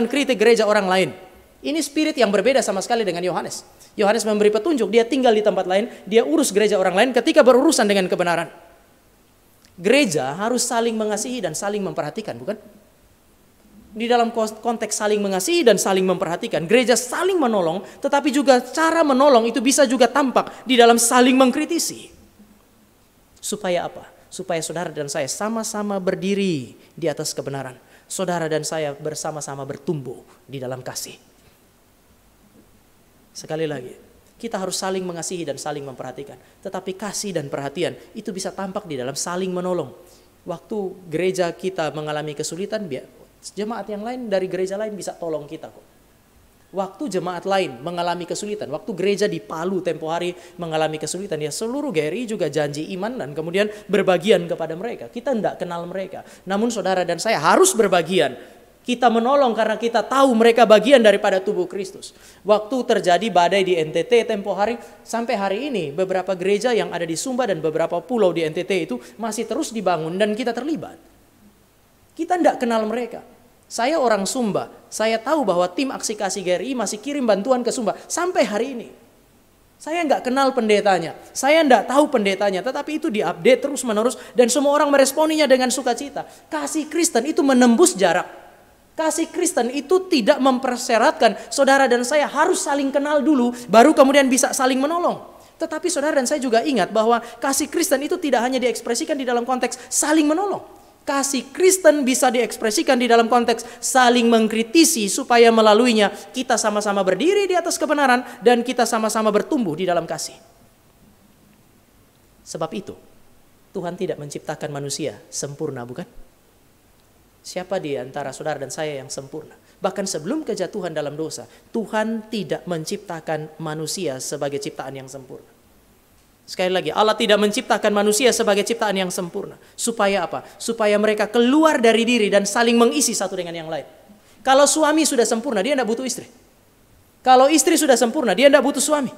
kritik gereja orang lain. Ini spirit yang berbeda sama sekali dengan Yohanes. Yohanes memberi petunjuk, dia tinggal di tempat lain, dia urus gereja orang lain ketika berurusan dengan kebenaran. Gereja harus saling mengasihi dan saling memperhatikan, bukan? Di dalam konteks saling mengasihi dan saling memperhatikan, gereja saling menolong, tetapi juga cara menolong itu bisa juga tampak di dalam saling mengkritisi. Supaya apa? Supaya saudara dan saya sama-sama berdiri di atas kebenaran. Saudara dan saya bersama-sama bertumbuh di dalam kasih. Sekali lagi, kita harus saling mengasihi dan saling memperhatikan. Tetapi kasih dan perhatian itu bisa tampak di dalam saling menolong. Waktu gereja kita mengalami kesulitan, jemaat yang lain dari gereja lain bisa tolong kita kok. Waktu jemaat lain mengalami kesulitan, waktu gereja di Palu tempo hari mengalami kesulitan, ya seluruh GRI juga janji iman dan kemudian berbagian kepada mereka. Kita tidak kenal mereka, namun saudara dan saya harus berbagian. Kita menolong karena kita tahu mereka bagian daripada tubuh Kristus. Waktu terjadi badai di NTT tempo hari, sampai hari ini beberapa gereja yang ada di Sumba dan beberapa pulau di NTT itu masih terus dibangun dan kita terlibat. Kita tidak kenal mereka. Saya orang Sumba, saya tahu bahwa tim aksi kasih GRI masih kirim bantuan ke Sumba sampai hari ini. Saya nggak kenal pendetanya, saya nggak tahu pendetanya, tetapi itu diupdate terus menerus dan semua orang meresponinya dengan sukacita. Kasih Kristen itu menembus jarak. Kasih Kristen itu tidak mempersyaratkan saudara dan saya harus saling kenal dulu, baru kemudian bisa saling menolong. Tetapi saudara dan saya juga ingat bahwa kasih Kristen itu tidak hanya diekspresikan di dalam konteks saling menolong. Kasih Kristen bisa diekspresikan di dalam konteks saling mengkritisi supaya melaluinya kita sama-sama berdiri di atas kebenaran dan kita sama-sama bertumbuh di dalam kasih. Sebab itu, Tuhan tidak menciptakan manusia sempurna, bukan? Siapa di antara saudara dan saya yang sempurna? Bahkan sebelum kejatuhan dalam dosa, Tuhan tidak menciptakan manusia sebagai ciptaan yang sempurna. Sekali lagi, Allah tidak menciptakan manusia sebagai ciptaan yang sempurna. Supaya apa? Supaya mereka keluar dari diri dan saling mengisi satu dengan yang lain. Kalau suami sudah sempurna, dia tidak butuh istri. Kalau istri sudah sempurna, dia tidak butuh suami.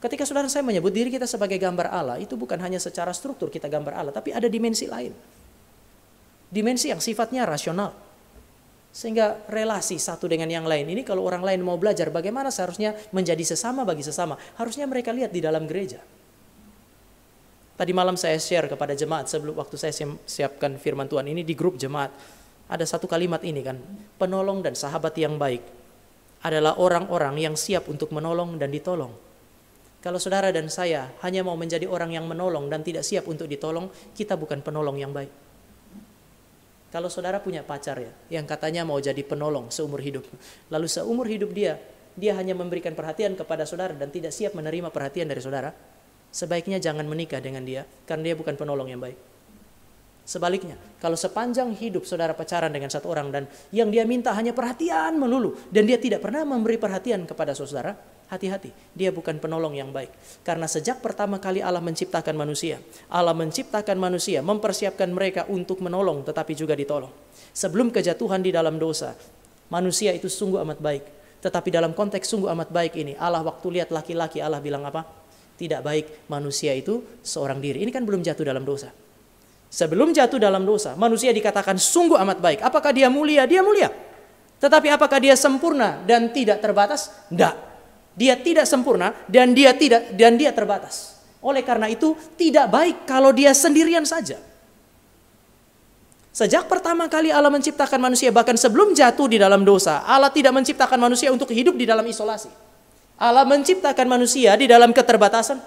Ketika saudara saya menyebut diri kita sebagai gambar Allah, itu bukan hanya secara struktur kita gambar Allah, tapi ada dimensi lain. Dimensi yang sifatnya rasional. Sehingga relasi satu dengan yang lain ini kalau orang lain mau belajar bagaimana seharusnya menjadi sesama bagi sesama, harusnya mereka lihat di dalam gereja. Tadi malam saya share kepada jemaat sebelum waktu saya siapkan firman Tuhan ini di grup jemaat. Ada satu kalimat ini kan, penolong dan sahabat yang baik adalah orang-orang yang siap untuk menolong dan ditolong. Kalau saudara dan saya hanya mau menjadi orang yang menolong dan tidak siap untuk ditolong, kita bukan penolong yang baik. Kalau saudara punya pacar ya, yang katanya mau jadi penolong seumur hidup. Lalu seumur hidup dia hanya memberikan perhatian kepada saudara dan tidak siap menerima perhatian dari saudara. Sebaiknya jangan menikah dengan dia, karena dia bukan penolong yang baik. Sebaliknya, kalau sepanjang hidup saudara pacaran dengan satu orang dan yang dia minta hanya perhatian melulu, dan dia tidak pernah memberi perhatian kepada saudara, hati-hati, dia bukan penolong yang baik. Karena sejak pertama kali Allah menciptakan manusia, mempersiapkan mereka untuk menolong tetapi juga ditolong. Sebelum kejatuhan di dalam dosa, manusia itu sungguh amat baik. Tetapi dalam konteks sungguh amat baik ini, Allah waktu lihat laki-laki, Allah bilang apa? Tidak baik manusia itu seorang diri. Ini kan belum jatuh dalam dosa. Sebelum jatuh dalam dosa, manusia dikatakan sungguh amat baik. Apakah dia mulia? Dia mulia. Tetapi apakah dia sempurna dan tidak terbatas? Tidak. Dia tidak sempurna dan dia terbatas. Oleh karena itu tidak baik kalau dia sendirian saja. Sejak pertama kali Allah menciptakan manusia, bahkan sebelum jatuh di dalam dosa, Allah tidak menciptakan manusia untuk hidup di dalam isolasi. Allah menciptakan manusia di dalam keterbatasan,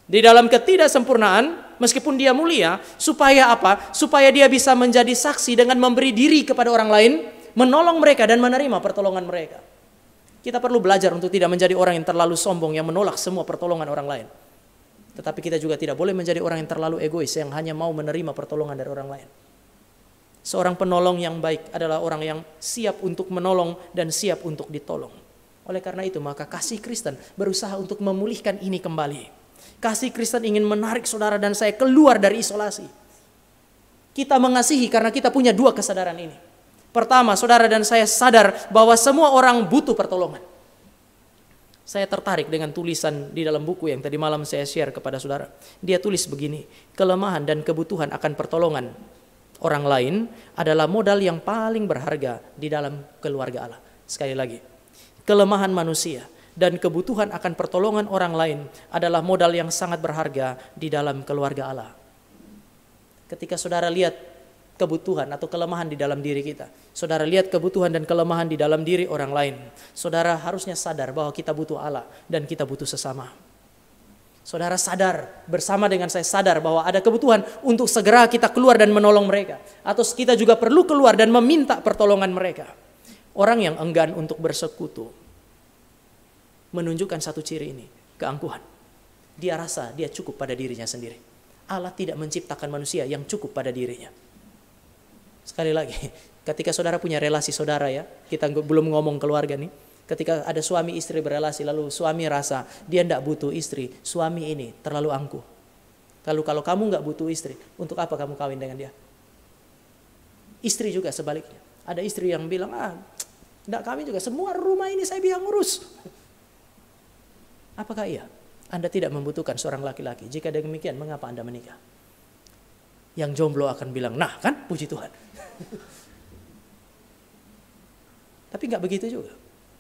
di dalam ketidaksempurnaan, meskipun dia mulia, supaya apa? Supaya dia bisa menjadi saksi dengan memberi diri kepada orang lain, menolong mereka dan menerima pertolongan mereka. Kita perlu belajar untuk tidak menjadi orang yang terlalu sombong, yang menolak semua pertolongan orang lain. Tetapi kita juga tidak boleh menjadi orang yang terlalu egois, yang hanya mau menerima pertolongan dari orang lain. Seorang penolong yang baik adalah orang yang siap untuk menolong dan siap untuk ditolong. Oleh karena itu, maka kasih Kristen berusaha untuk memulihkan ini kembali. Kasih Kristen ingin menarik saudara dan saya keluar dari isolasi. Kita mengasihi karena kita punya dua kesadaran ini. Pertama, saudara dan saya sadar bahwa semua orang butuh pertolongan. Saya tertarik dengan tulisan di dalam buku yang tadi malam saya share kepada saudara. Dia tulis begini, kelemahan dan kebutuhan akan pertolongan orang lain adalah modal yang paling berharga di dalam keluarga Allah. Sekali lagi, kelemahan manusia dan kebutuhan akan pertolongan orang lain adalah modal yang sangat berharga di dalam keluarga Allah. Ketika saudara lihat kebutuhan atau kelemahan di dalam diri kita, saudara lihat kebutuhan dan kelemahan di dalam diri orang lain, saudara harusnya sadar bahwa kita butuh Allah dan kita butuh sesama. Saudara sadar, bersama dengan saya sadar bahwa ada kebutuhan untuk segera kita keluar dan menolong mereka, atau kita juga perlu keluar dan meminta pertolongan mereka. Orang yang enggan untuk bersekutu menunjukkan satu ciri ini, keangkuhan. Dia rasa dia cukup pada dirinya sendiri. Allah tidak menciptakan manusia yang cukup pada dirinya. Sekali lagi, ketika saudara punya relasi saudara ya, kita belum ngomong keluarga nih. Ketika ada suami istri berelasi, lalu suami rasa dia tidak butuh istri, suami ini terlalu angkuh. Lalu kalau kamu nggak butuh istri, untuk apa kamu kawin dengan dia? Istri juga sebaliknya. Ada istri yang bilang, tidak kawin juga, semua rumah ini saya bilang ngurus. Apakah iya? Anda tidak membutuhkan seorang laki-laki. Jika demikian, mengapa Anda menikah? Yang jomblo akan bilang, nah kan puji Tuhan. Tapi nggak begitu juga.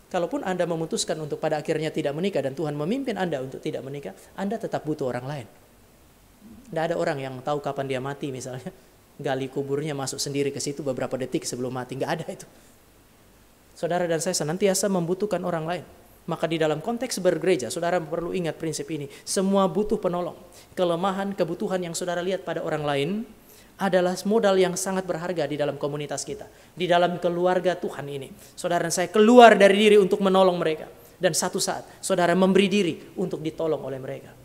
Kalaupun Anda memutuskan untuk pada akhirnya tidak menikah dan Tuhan memimpin Anda untuk tidak menikah, Anda tetap butuh orang lain. Tidak ada orang yang tahu kapan dia mati misalnya. Gali kuburnya, masuk sendiri ke situ beberapa detik sebelum mati. Nggak ada itu. Saudara dan saya senantiasa membutuhkan orang lain. Maka di dalam konteks bergereja, saudara perlu ingat prinsip ini. Semua butuh penolong. Kelemahan, kebutuhan yang saudara lihat pada orang lain adalah modal yang sangat berharga di dalam komunitas kita. Di dalam keluarga Tuhan ini. Saudara dan saya keluar dari diri untuk menolong mereka. Dan satu saat, saudara memberi diri untuk ditolong oleh mereka.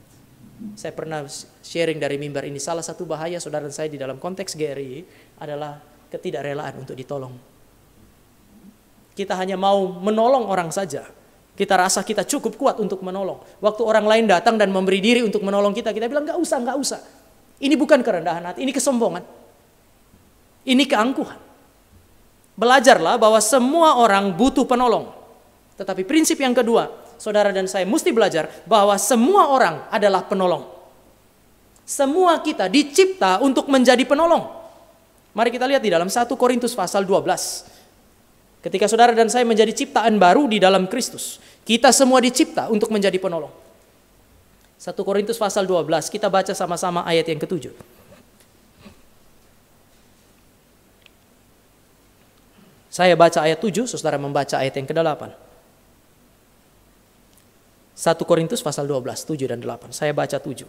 Saya pernah sharing dari mimbar ini. Salah satu bahaya saudara dan saya di dalam konteks GRI adalah ketidakrelaan untuk ditolong. Kita hanya mau menolong orang saja. Kita rasa kita cukup kuat untuk menolong. Waktu orang lain datang dan memberi diri untuk menolong kita, kita bilang nggak usah. Ini bukan kerendahan hati, ini kesombongan. Ini keangkuhan. Belajarlah bahwa semua orang butuh penolong. Tetapi prinsip yang kedua, saudara dan saya mesti belajar bahwa semua orang adalah penolong. Semua kita dicipta untuk menjadi penolong. Mari kita lihat di dalam 1 Korintus pasal 12. Ketika saudara dan saya menjadi ciptaan baru di dalam Kristus, kita semua dicipta untuk menjadi penolong. 1 Korintus pasal 12, kita baca sama-sama ayat yang ke-7. Saya baca ayat 7, saudara membaca ayat yang ke-8. 1 Korintus pasal 12, 7 dan 8. Saya baca 7.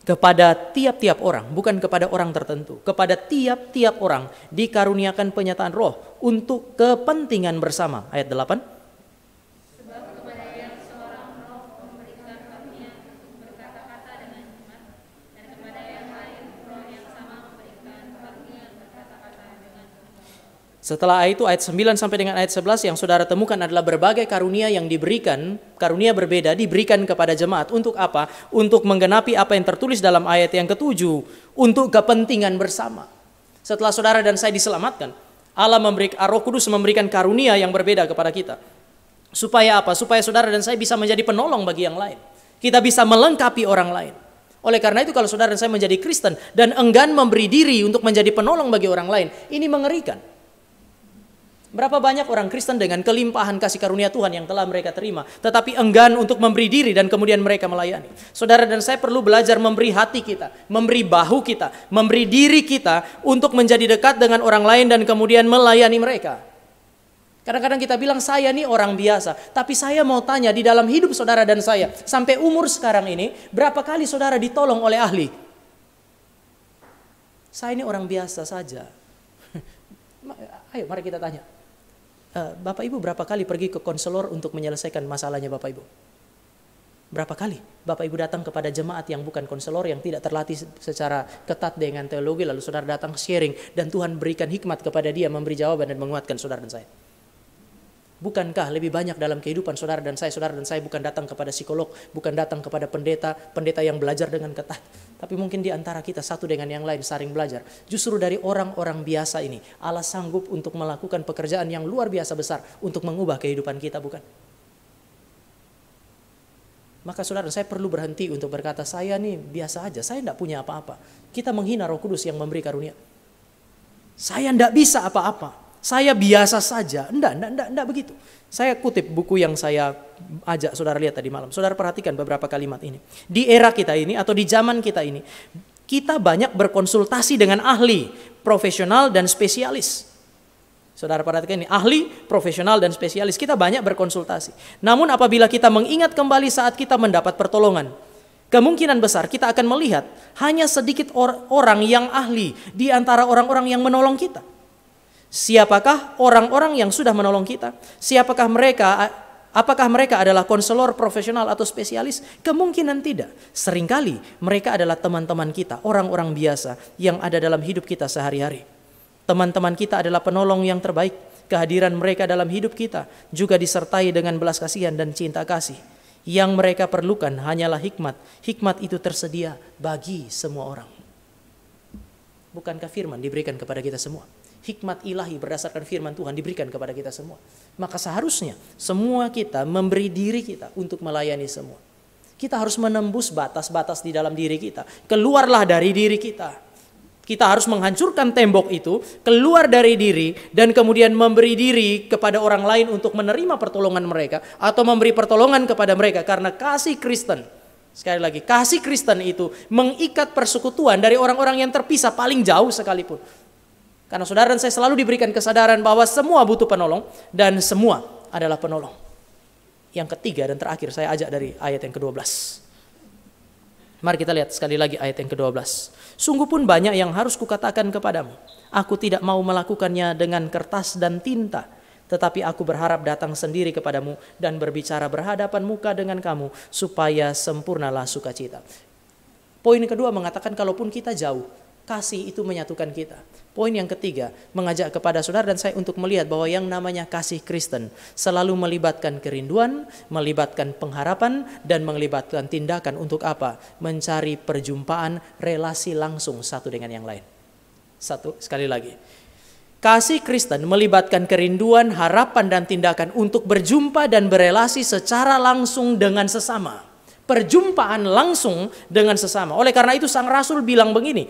Kepada tiap-tiap orang, bukan kepada orang tertentu. Kepada tiap-tiap orang dikaruniakan penyataan roh untuk kepentingan bersama. Ayat 8. Setelah itu ayat 9 sampai dengan ayat 11 yang saudara temukan adalah berbagai karunia yang diberikan, karunia berbeda diberikan kepada jemaat. Untuk apa? Untuk menggenapi apa yang tertulis dalam ayat yang ke-7, untuk kepentingan bersama. Setelah saudara dan saya diselamatkan, Roh Kudus memberikan karunia yang berbeda kepada kita. Supaya apa? Supaya saudara dan saya bisa menjadi penolong bagi yang lain. Kita bisa melengkapi orang lain. Oleh karena itu kalau saudara dan saya menjadi Kristen dan enggan memberi diri untuk menjadi penolong bagi orang lain, ini mengerikan. Berapa banyak orang Kristen dengan kelimpahan kasih karunia Tuhan yang telah mereka terima, tetapi enggan untuk memberi diri dan kemudian mereka melayani. Saudara dan saya perlu belajar memberi hati kita, memberi bahu kita, memberi diri kita untuk menjadi dekat dengan orang lain dan kemudian melayani mereka. Kadang-kadang kita bilang saya ini orang biasa, tapi saya mau tanya di dalam hidup saudara dan saya, sampai umur sekarang ini, berapa kali saudara ditolong oleh ahli? Saya ini orang biasa saja. Ayo mari kita tanya. Bapak Ibu berapa kali pergi ke konselor untuk menyelesaikan masalahnya Bapak Ibu? Berapa kali Bapak Ibu datang kepada jemaat yang bukan konselor, yang tidak terlatih secara ketat dengan teologi, lalu saudara datang sharing dan Tuhan berikan hikmat kepada dia, memberi jawaban dan menguatkan saudara dan saya? Bukankah lebih banyak dalam kehidupan saudara dan saya bukan datang kepada psikolog, bukan datang kepada pendeta yang belajar dengan ketat, tapi mungkin di antara kita satu dengan yang lain saling belajar. Justru dari orang-orang biasa ini Allah sanggup untuk melakukan pekerjaan yang luar biasa besar untuk mengubah kehidupan kita, bukan? Maka saudara saya perlu berhenti untuk berkata saya nih biasa aja, saya tidak punya apa-apa. Kita menghina Roh Kudus yang memberi karunia. Saya tidak bisa apa-apa. Saya biasa saja. Enggak begitu. Saya kutip buku yang saya ajak saudara lihat tadi malam. Saudara perhatikan beberapa kalimat ini. Di era kita ini atau di zaman kita ini, kita banyak berkonsultasi dengan ahli, profesional dan spesialis. Saudara perhatikan ini, ahli, profesional dan spesialis. Kita banyak berkonsultasi. Namun apabila kita mengingat kembali saat kita mendapat pertolongan, kemungkinan besar kita akan melihat hanya sedikit orang yang ahli di antara orang-orang yang menolong kita. Siapakah orang-orang yang sudah menolong kita? Siapakah mereka? Apakah mereka adalah konselor profesional atau spesialis? Kemungkinan tidak. Seringkali mereka adalah teman-teman kita, orang-orang biasa yang ada dalam hidup kita sehari-hari. Teman-teman kita adalah penolong yang terbaik. Kehadiran mereka dalam hidup kita juga disertai dengan belas kasihan dan cinta kasih. Yang mereka perlukan hanyalah hikmat. Hikmat itu tersedia bagi semua orang. Bukankah firman diberikan kepada kita semua? Hikmat ilahi berdasarkan firman Tuhan diberikan kepada kita semua. Maka seharusnya semua kita memberi diri kita untuk melayani semua. Kita harus menembus batas-batas di dalam diri kita. Keluarlah dari diri kita. Kita harus menghancurkan tembok itu, keluar dari diri, dan kemudian memberi diri kepada orang lain untuk menerima pertolongan mereka, atau memberi pertolongan kepada mereka, karena kasih Kristen. Sekali lagi, kasih Kristen itu mengikat persekutuan dari orang-orang yang terpisah paling jauh sekalipun. Karena saudara dan saya selalu diberikan kesadaran bahwa semua butuh penolong, dan semua adalah penolong. Yang ketiga dan terakhir saya ajak dari ayat yang ke-12. Mari kita lihat sekali lagi ayat yang ke-12. Sungguh pun banyak yang harus kukatakan kepadamu. Aku tidak mau melakukannya dengan kertas dan tinta, tetapi aku berharap datang sendiri kepadamu dan berbicara berhadapan muka dengan kamu, supaya sempurnalah sukacita. Poin kedua mengatakan kalaupun kita jauh, kasih itu menyatukan kita. Poin yang ketiga mengajak kepada saudara dan saya untuk melihat bahwa yang namanya kasih Kristen selalu melibatkan kerinduan, melibatkan pengharapan, dan melibatkan tindakan untuk apa? Mencari perjumpaan, relasi langsung satu dengan yang lain. Sekali lagi. Kasih Kristen melibatkan kerinduan, harapan, dan tindakan untuk berjumpa dan berelasi secara langsung dengan sesama. Perjumpaan langsung dengan sesama. Oleh karena itu sang Rasul bilang begini,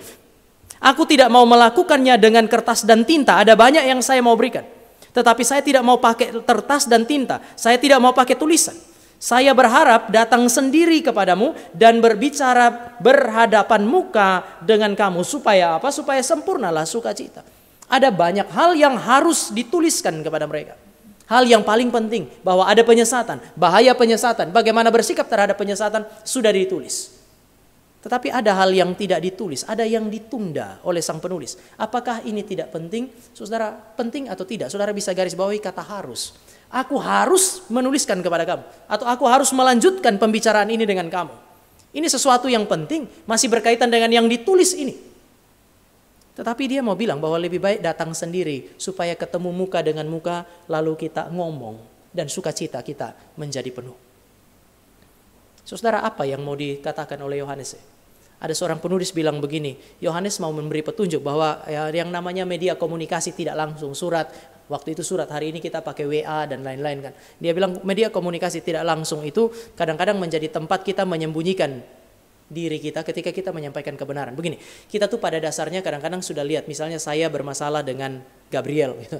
aku tidak mau melakukannya dengan kertas dan tinta. Ada banyak yang saya mau berikan. Tetapi saya tidak mau pakai kertas dan tinta. Saya tidak mau pakai tulisan. Saya berharap datang sendiri kepadamu dan berbicara berhadapan muka dengan kamu. Supaya apa? Supaya sempurnalah sukacita. Ada banyak hal yang harus dituliskan kepada mereka. Hal yang paling penting bahwa ada penyesatan. Bahaya penyesatan. Bagaimana bersikap terhadap penyesatan sudah ditulis. Tetapi ada hal yang tidak ditulis, ada yang ditunda oleh sang penulis. Apakah ini tidak penting? Saudara, penting atau tidak? Saudara bisa garis bawahi kata harus. Aku harus menuliskan kepada kamu. Atau aku harus melanjutkan pembicaraan ini dengan kamu. Ini sesuatu yang penting, masih berkaitan dengan yang ditulis ini. Tetapi dia mau bilang bahwa lebih baik datang sendiri, supaya ketemu muka dengan muka, lalu kita ngomong, dan sukacita kita menjadi penuh. Saudara, apa yang mau dikatakan oleh Yohanes? Ada seorang penulis bilang begini, Yohanes mau memberi petunjuk bahwa yang namanya media komunikasi tidak langsung, surat, waktu itu surat, hari ini kita pakai WA dan lain-lain kan. Dia bilang media komunikasi tidak langsung itu kadang-kadang menjadi tempat kita menyembunyikan diri kita ketika kita menyampaikan kebenaran. Begini, kita tuh pada dasarnya kadang-kadang sudah lihat, misalnya saya bermasalah dengan Gabriel gitu.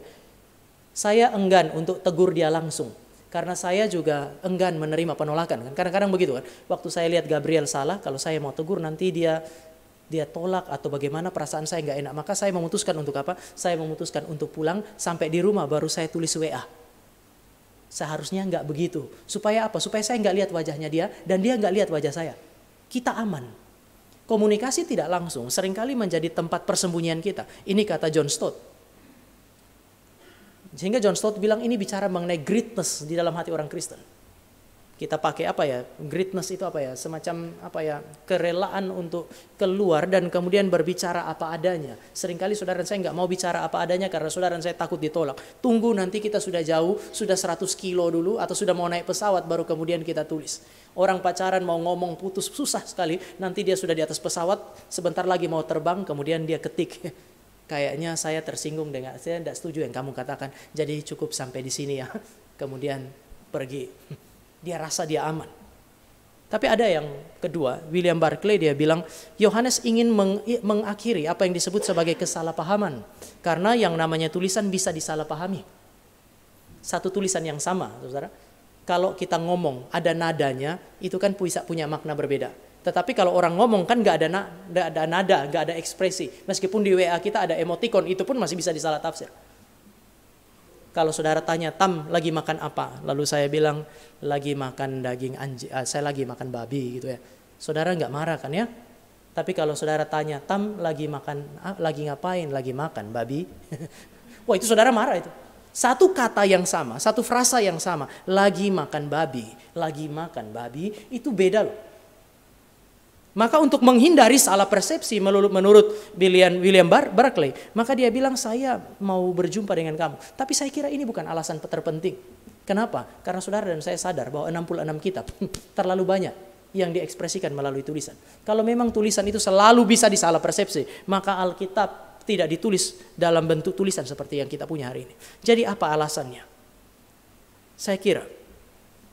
Saya enggan untuk tegur dia langsung. Karena saya juga enggan menerima penolakan. Kadang-kadang begitu kan. Waktu saya lihat Gabriel salah, kalau saya mau tegur nanti dia tolak atau bagaimana, perasaan saya nggak enak. Maka saya memutuskan untuk apa? Saya memutuskan untuk pulang, sampai di rumah baru saya tulis WA. Seharusnya nggak begitu. Supaya apa? Supaya saya nggak lihat wajahnya dia dan dia nggak lihat wajah saya. Kita aman. Komunikasi tidak langsung seringkali menjadi tempat persembunyian kita. Ini kata John Stott. Sehingga John Stott bilang ini bicara mengenai greatness di dalam hati orang Kristen. Kita pakai apa ya? Greatness itu apa ya? Semacam apa ya? Kerelaan untuk keluar dan kemudian berbicara apa adanya. Seringkali saudara dan saya nggak mau bicara apa adanya karena saudara dan saya takut ditolak. Tunggu nanti kita sudah jauh, sudah 100 kilo dulu atau sudah mau naik pesawat baru kemudian kita tulis. Orang pacaran mau ngomong putus susah sekali, nanti dia sudah di atas pesawat, sebentar lagi mau terbang kemudian dia ketik. Kayaknya saya tersinggung dengan, saya tidak setuju yang kamu katakan, jadi cukup sampai di sini ya. Kemudian pergi. Dia rasa dia aman. Tapi ada yang kedua, William Barclay dia bilang, Yohanes ingin mengakhiri apa yang disebut sebagai kesalahpahaman. Karena yang namanya tulisan bisa disalahpahami. Satu tulisan yang sama, saudara. Kalau kita ngomong, ada nadanya, itu kan bisa punya makna berbeda. Tetapi kalau orang ngomong kan nggak ada nada, nggak ada ekspresi. Meskipun di WA kita ada emoticon, itu pun masih bisa disalah tafsir. Kalau saudara tanya, Tam lagi makan apa? Lalu saya bilang, lagi makan daging anjing, saya lagi makan babi gitu ya. Saudara nggak marah kan ya? Tapi kalau saudara tanya, Tam lagi makan, lagi ngapain? Lagi makan babi. Wah itu saudara marah itu. Satu kata yang sama, satu frasa yang sama. Lagi makan babi, itu beda loh. Maka untuk menghindari salah persepsi menurut William Barclay, maka dia bilang saya mau berjumpa dengan kamu. Tapi saya kira ini bukan alasan terpenting. Kenapa? Karena saudara dan saya sadar bahwa 66 kitab terlalu banyak yang diekspresikan melalui tulisan. Kalau memang tulisan itu selalu bisa disalah persepsi, maka Alkitab tidak ditulis dalam bentuk tulisan seperti yang kita punya hari ini. Jadi apa alasannya? Saya kira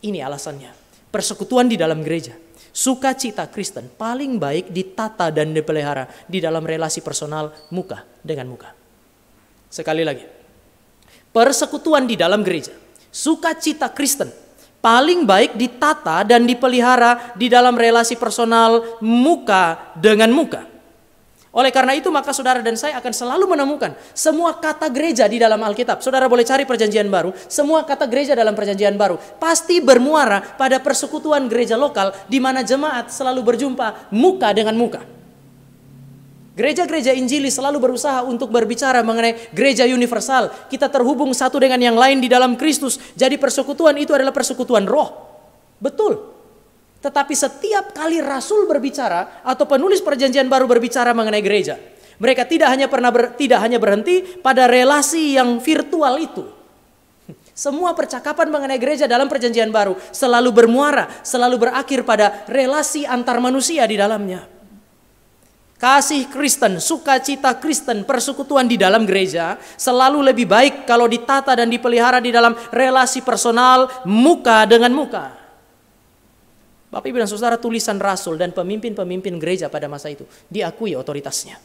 ini alasannya. Persekutuan di dalam gereja. Sukacita Kristen paling baik ditata dan dipelihara di dalam relasi personal muka dengan muka. Sekali lagi, persekutuan di dalam gereja, sukacita Kristen paling baik ditata dan dipelihara di dalam relasi personal muka dengan muka. Oleh karena itu maka saudara dan saya akan selalu menemukan semua kata gereja di dalam Alkitab. Saudara boleh cari perjanjian baru, semua kata gereja dalam perjanjian baru pasti bermuara pada persekutuan gereja lokal di mana jemaat selalu berjumpa muka dengan muka. Gereja-gereja Injili selalu berusaha untuk berbicara mengenai gereja universal. Kita terhubung satu dengan yang lain di dalam Kristus. Jadi persekutuan itu adalah persekutuan roh. Betul. Tetapi setiap kali Rasul berbicara atau penulis perjanjian baru berbicara mengenai gereja, mereka tidak hanya berhenti pada relasi yang virtual itu. Semua percakapan mengenai gereja dalam perjanjian baru selalu bermuara, selalu berakhir pada relasi antar manusia di dalamnya. Kasih Kristen, sukacita Kristen, persekutuan di dalam gereja selalu lebih baik kalau ditata dan dipelihara di dalam relasi personal muka dengan muka. Bapak Ibu dan Saudara, tulisan Rasul dan pemimpin-pemimpin gereja pada masa itu diakui otoritasnya.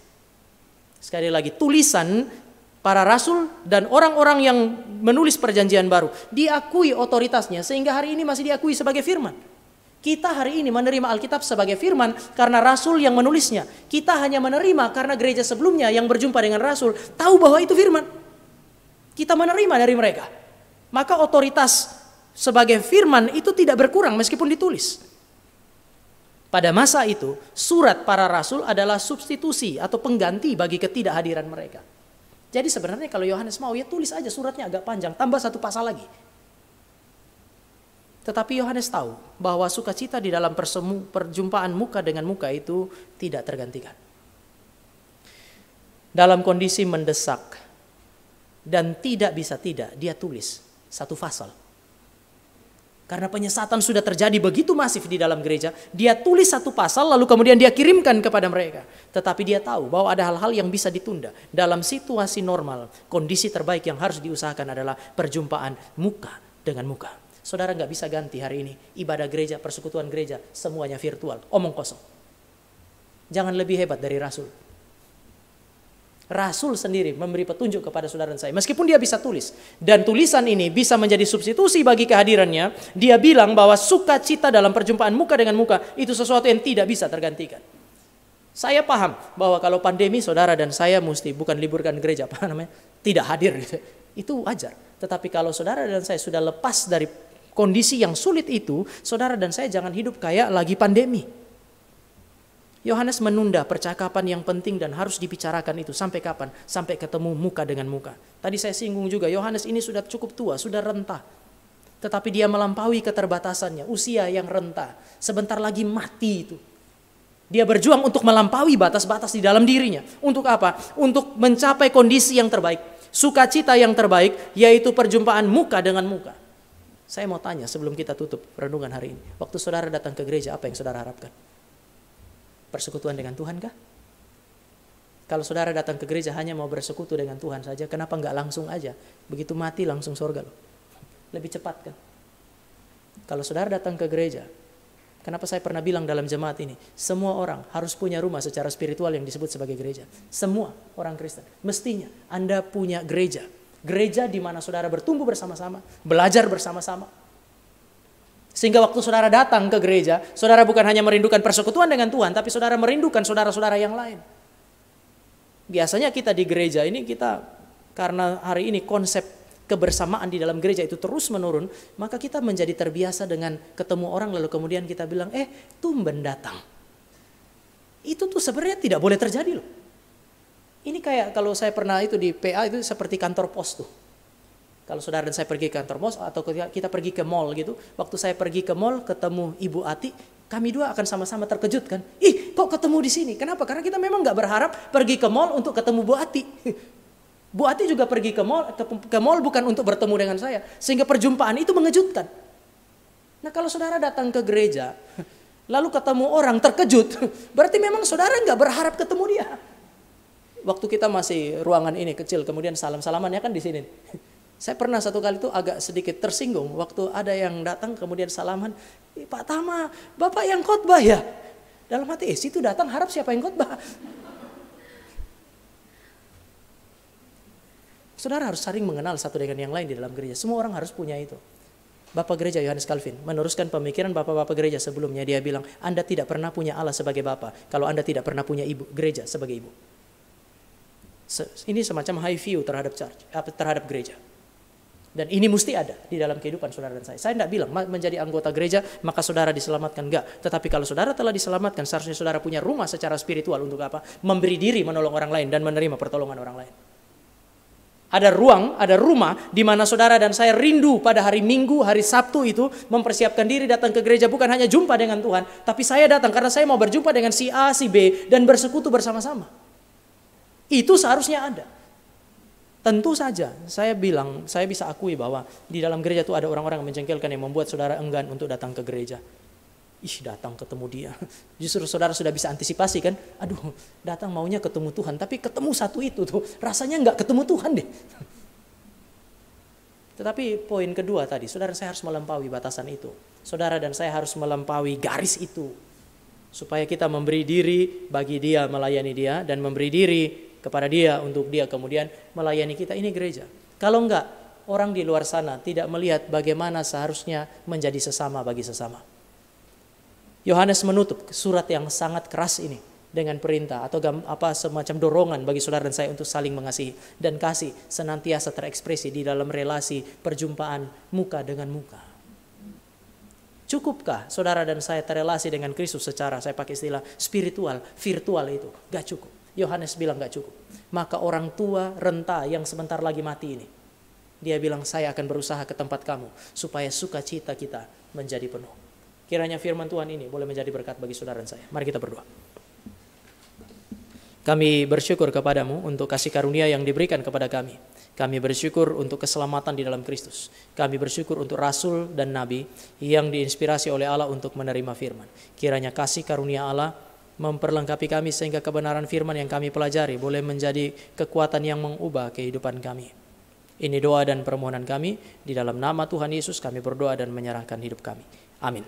Sekali lagi, tulisan para Rasul dan orang-orang yang menulis perjanjian baru diakui otoritasnya sehingga hari ini masih diakui sebagai firman. Kita hari ini menerima Alkitab sebagai firman karena Rasul yang menulisnya. Kita hanya menerima karena gereja sebelumnya yang berjumpa dengan Rasul tahu bahwa itu firman. Kita menerima dari mereka. Maka otoritas sebagai firman itu tidak berkurang meskipun ditulis. Pada masa itu, surat para rasul adalah substitusi atau pengganti bagi ketidakhadiran mereka. Jadi sebenarnya kalau Yohanes mau, ya tulis aja suratnya agak panjang, tambah satu pasal lagi. Tetapi Yohanes tahu bahwa sukacita di dalam perjumpaan muka dengan muka itu tidak tergantikan. Dalam kondisi mendesak dan tidak bisa tidak, dia tulis satu pasal. Karena penyesatan sudah terjadi begitu masif di dalam gereja, dia tulis satu pasal lalu kemudian dia kirimkan kepada mereka. Tetapi dia tahu bahwa ada hal-hal yang bisa ditunda. Dalam situasi normal, kondisi terbaik yang harus diusahakan adalah perjumpaan muka dengan muka. Saudara nggak bisa ganti hari ini ibadah gereja, persekutuan gereja, semuanya virtual, omong kosong. Jangan lebih hebat dari Rasul. Rasul sendiri memberi petunjuk kepada saudara dan saya. Meskipun dia bisa tulis. Dan tulisan ini bisa menjadi substitusi bagi kehadirannya. Dia bilang bahwa sukacita dalam perjumpaan muka dengan muka itu sesuatu yang tidak bisa tergantikan. Saya paham bahwa kalau pandemi saudara dan saya mesti bukan liburkan gereja. Tidak hadir gitu. Itu wajar. Tetapi kalau saudara dan saya sudah lepas dari kondisi yang sulit itu, saudara dan saya jangan hidup kayak lagi pandemi. Yohanes menunda percakapan yang penting dan harus dibicarakan itu. Sampai kapan? Sampai ketemu muka dengan muka. Tadi saya singgung juga, Yohanes ini sudah cukup tua, sudah renta. Tetapi dia melampaui keterbatasannya, usia yang renta. Sebentar lagi mati itu. Dia berjuang untuk melampaui batas-batas di dalam dirinya. Untuk apa? Untuk mencapai kondisi yang terbaik. Sukacita yang terbaik, yaitu perjumpaan muka dengan muka. Saya mau tanya sebelum kita tutup renungan hari ini. Waktu saudara datang ke gereja, apa yang saudara harapkan? Persekutuan dengan Tuhan kah? Kalau saudara datang ke gereja hanya mau bersekutu dengan Tuhan saja, kenapa enggak langsung aja? Begitu mati langsung surga loh. Lebih cepat kan? Kalau saudara datang ke gereja, kenapa saya pernah bilang dalam jemaat ini, semua orang harus punya rumah secara spiritual yang disebut sebagai gereja. Semua orang Kristen. Mestinya Anda punya gereja. Gereja di mana saudara bertumbuh bersama-sama, belajar bersama-sama. Sehingga waktu saudara datang ke gereja, saudara bukan hanya merindukan persekutuan dengan Tuhan, tapi saudara merindukan saudara-saudara yang lain. Biasanya kita di gereja ini karena hari ini konsep kebersamaan di dalam gereja itu terus menurun, maka kita menjadi terbiasa dengan ketemu orang lalu kemudian kita bilang, tumben datang. Itu tuh sebenarnya tidak boleh terjadi loh. Ini kayak kalau saya pernah itu di PA itu seperti kantor pos tuh. Kalau saudara dan saya pergi ke kantor pos atau kita pergi ke mall gitu. Waktu saya pergi ke mall ketemu Ibu Ati, kami dua akan sama-sama terkejut kan. Ih, kok ketemu di sini? Kenapa? Karena kita memang nggak berharap pergi ke mall untuk ketemu Bu Ati. Bu Ati juga pergi ke mall bukan untuk bertemu dengan saya. Sehingga perjumpaan itu mengejutkan. Nah kalau saudara datang ke gereja, lalu ketemu orang terkejut, berarti memang saudara nggak berharap ketemu dia. Waktu kita masih ruangan ini kecil, kemudian salam-salamannya kan di sini. Saya pernah satu kali itu agak sedikit tersinggung waktu ada yang datang kemudian salaman, Pak Tama, Bapak yang khotbah ya? Dalam hati, situ datang harap siapa yang khotbah? Saudara harus saling mengenal satu dengan yang lain di dalam gereja. Semua orang harus punya itu. Bapak gereja Yohanes Calvin meneruskan pemikiran bapak-bapak gereja sebelumnya. Dia bilang, Anda tidak pernah punya Allah sebagai Bapak kalau Anda tidak pernah punya ibu gereja sebagai ibu. Ini semacam high view terhadap church, terhadap gereja. Dan ini mesti ada di dalam kehidupan saudara dan saya. Saya tidak bilang menjadi anggota gereja maka saudara diselamatkan, enggak. Tetapi kalau saudara telah diselamatkan, seharusnya saudara punya rumah secara spiritual untuk apa? Memberi diri menolong orang lain dan menerima pertolongan orang lain. Ada ruang, ada rumah di mana saudara dan saya rindu pada hari Minggu, hari Sabtu itu mempersiapkan diri datang ke gereja, bukan hanya jumpa dengan Tuhan, tapi saya datang karena saya mau berjumpa dengan si A, si B dan bersekutu bersama-sama. Itu seharusnya ada. Tentu saja saya bilang, saya bisa akui bahwa di dalam gereja itu ada orang-orang yang menjengkelkan yang membuat saudara enggan untuk datang ke gereja. Datang ketemu dia. Justru saudara sudah bisa antisipasi kan? Aduh, datang maunya ketemu Tuhan, tapi ketemu satu itu tuh rasanya nggak ketemu Tuhan deh. Tetapi poin kedua tadi, saudara saya harus melampaui batasan itu. Saudara dan saya harus melampaui garis itu. Supaya kita memberi diri bagi dia, melayani dia, dan memberi diri kepada dia untuk dia kemudian melayani kita. Ini gereja. Kalau enggak, orang di luar sana tidak melihat bagaimana seharusnya menjadi sesama bagi sesama. Yohanes menutup surat yang sangat keras ini dengan perintah atau semacam dorongan bagi saudara dan saya untuk saling mengasihi, dan kasih senantiasa terekspresi di dalam relasi perjumpaan muka dengan muka. Cukupkah saudara dan saya terrelasi dengan Kristus secara, saya pakai istilah spiritual, virtual itu? Gak cukup. Yohanes bilang gak cukup. Maka orang tua renta yang sebentar lagi mati ini, dia bilang, saya akan berusaha ke tempat kamu supaya sukacita kita menjadi penuh. Kiranya firman Tuhan ini boleh menjadi berkat bagi saudara dan saya. Mari kita berdoa. Kami bersyukur kepadamu untuk kasih karunia yang diberikan kepada kami. Kami bersyukur untuk keselamatan di dalam Kristus. Kami bersyukur untuk rasul dan nabi yang diinspirasi oleh Allah untuk menerima firman. Kiranya kasih karunia Allah memperlengkapi kami sehingga kebenaran firman yang kami pelajari boleh menjadi kekuatan yang mengubah kehidupan kami. Ini doa dan permohonan kami. Di dalam nama Tuhan Yesus kami berdoa dan menyerahkan hidup kami. Amin.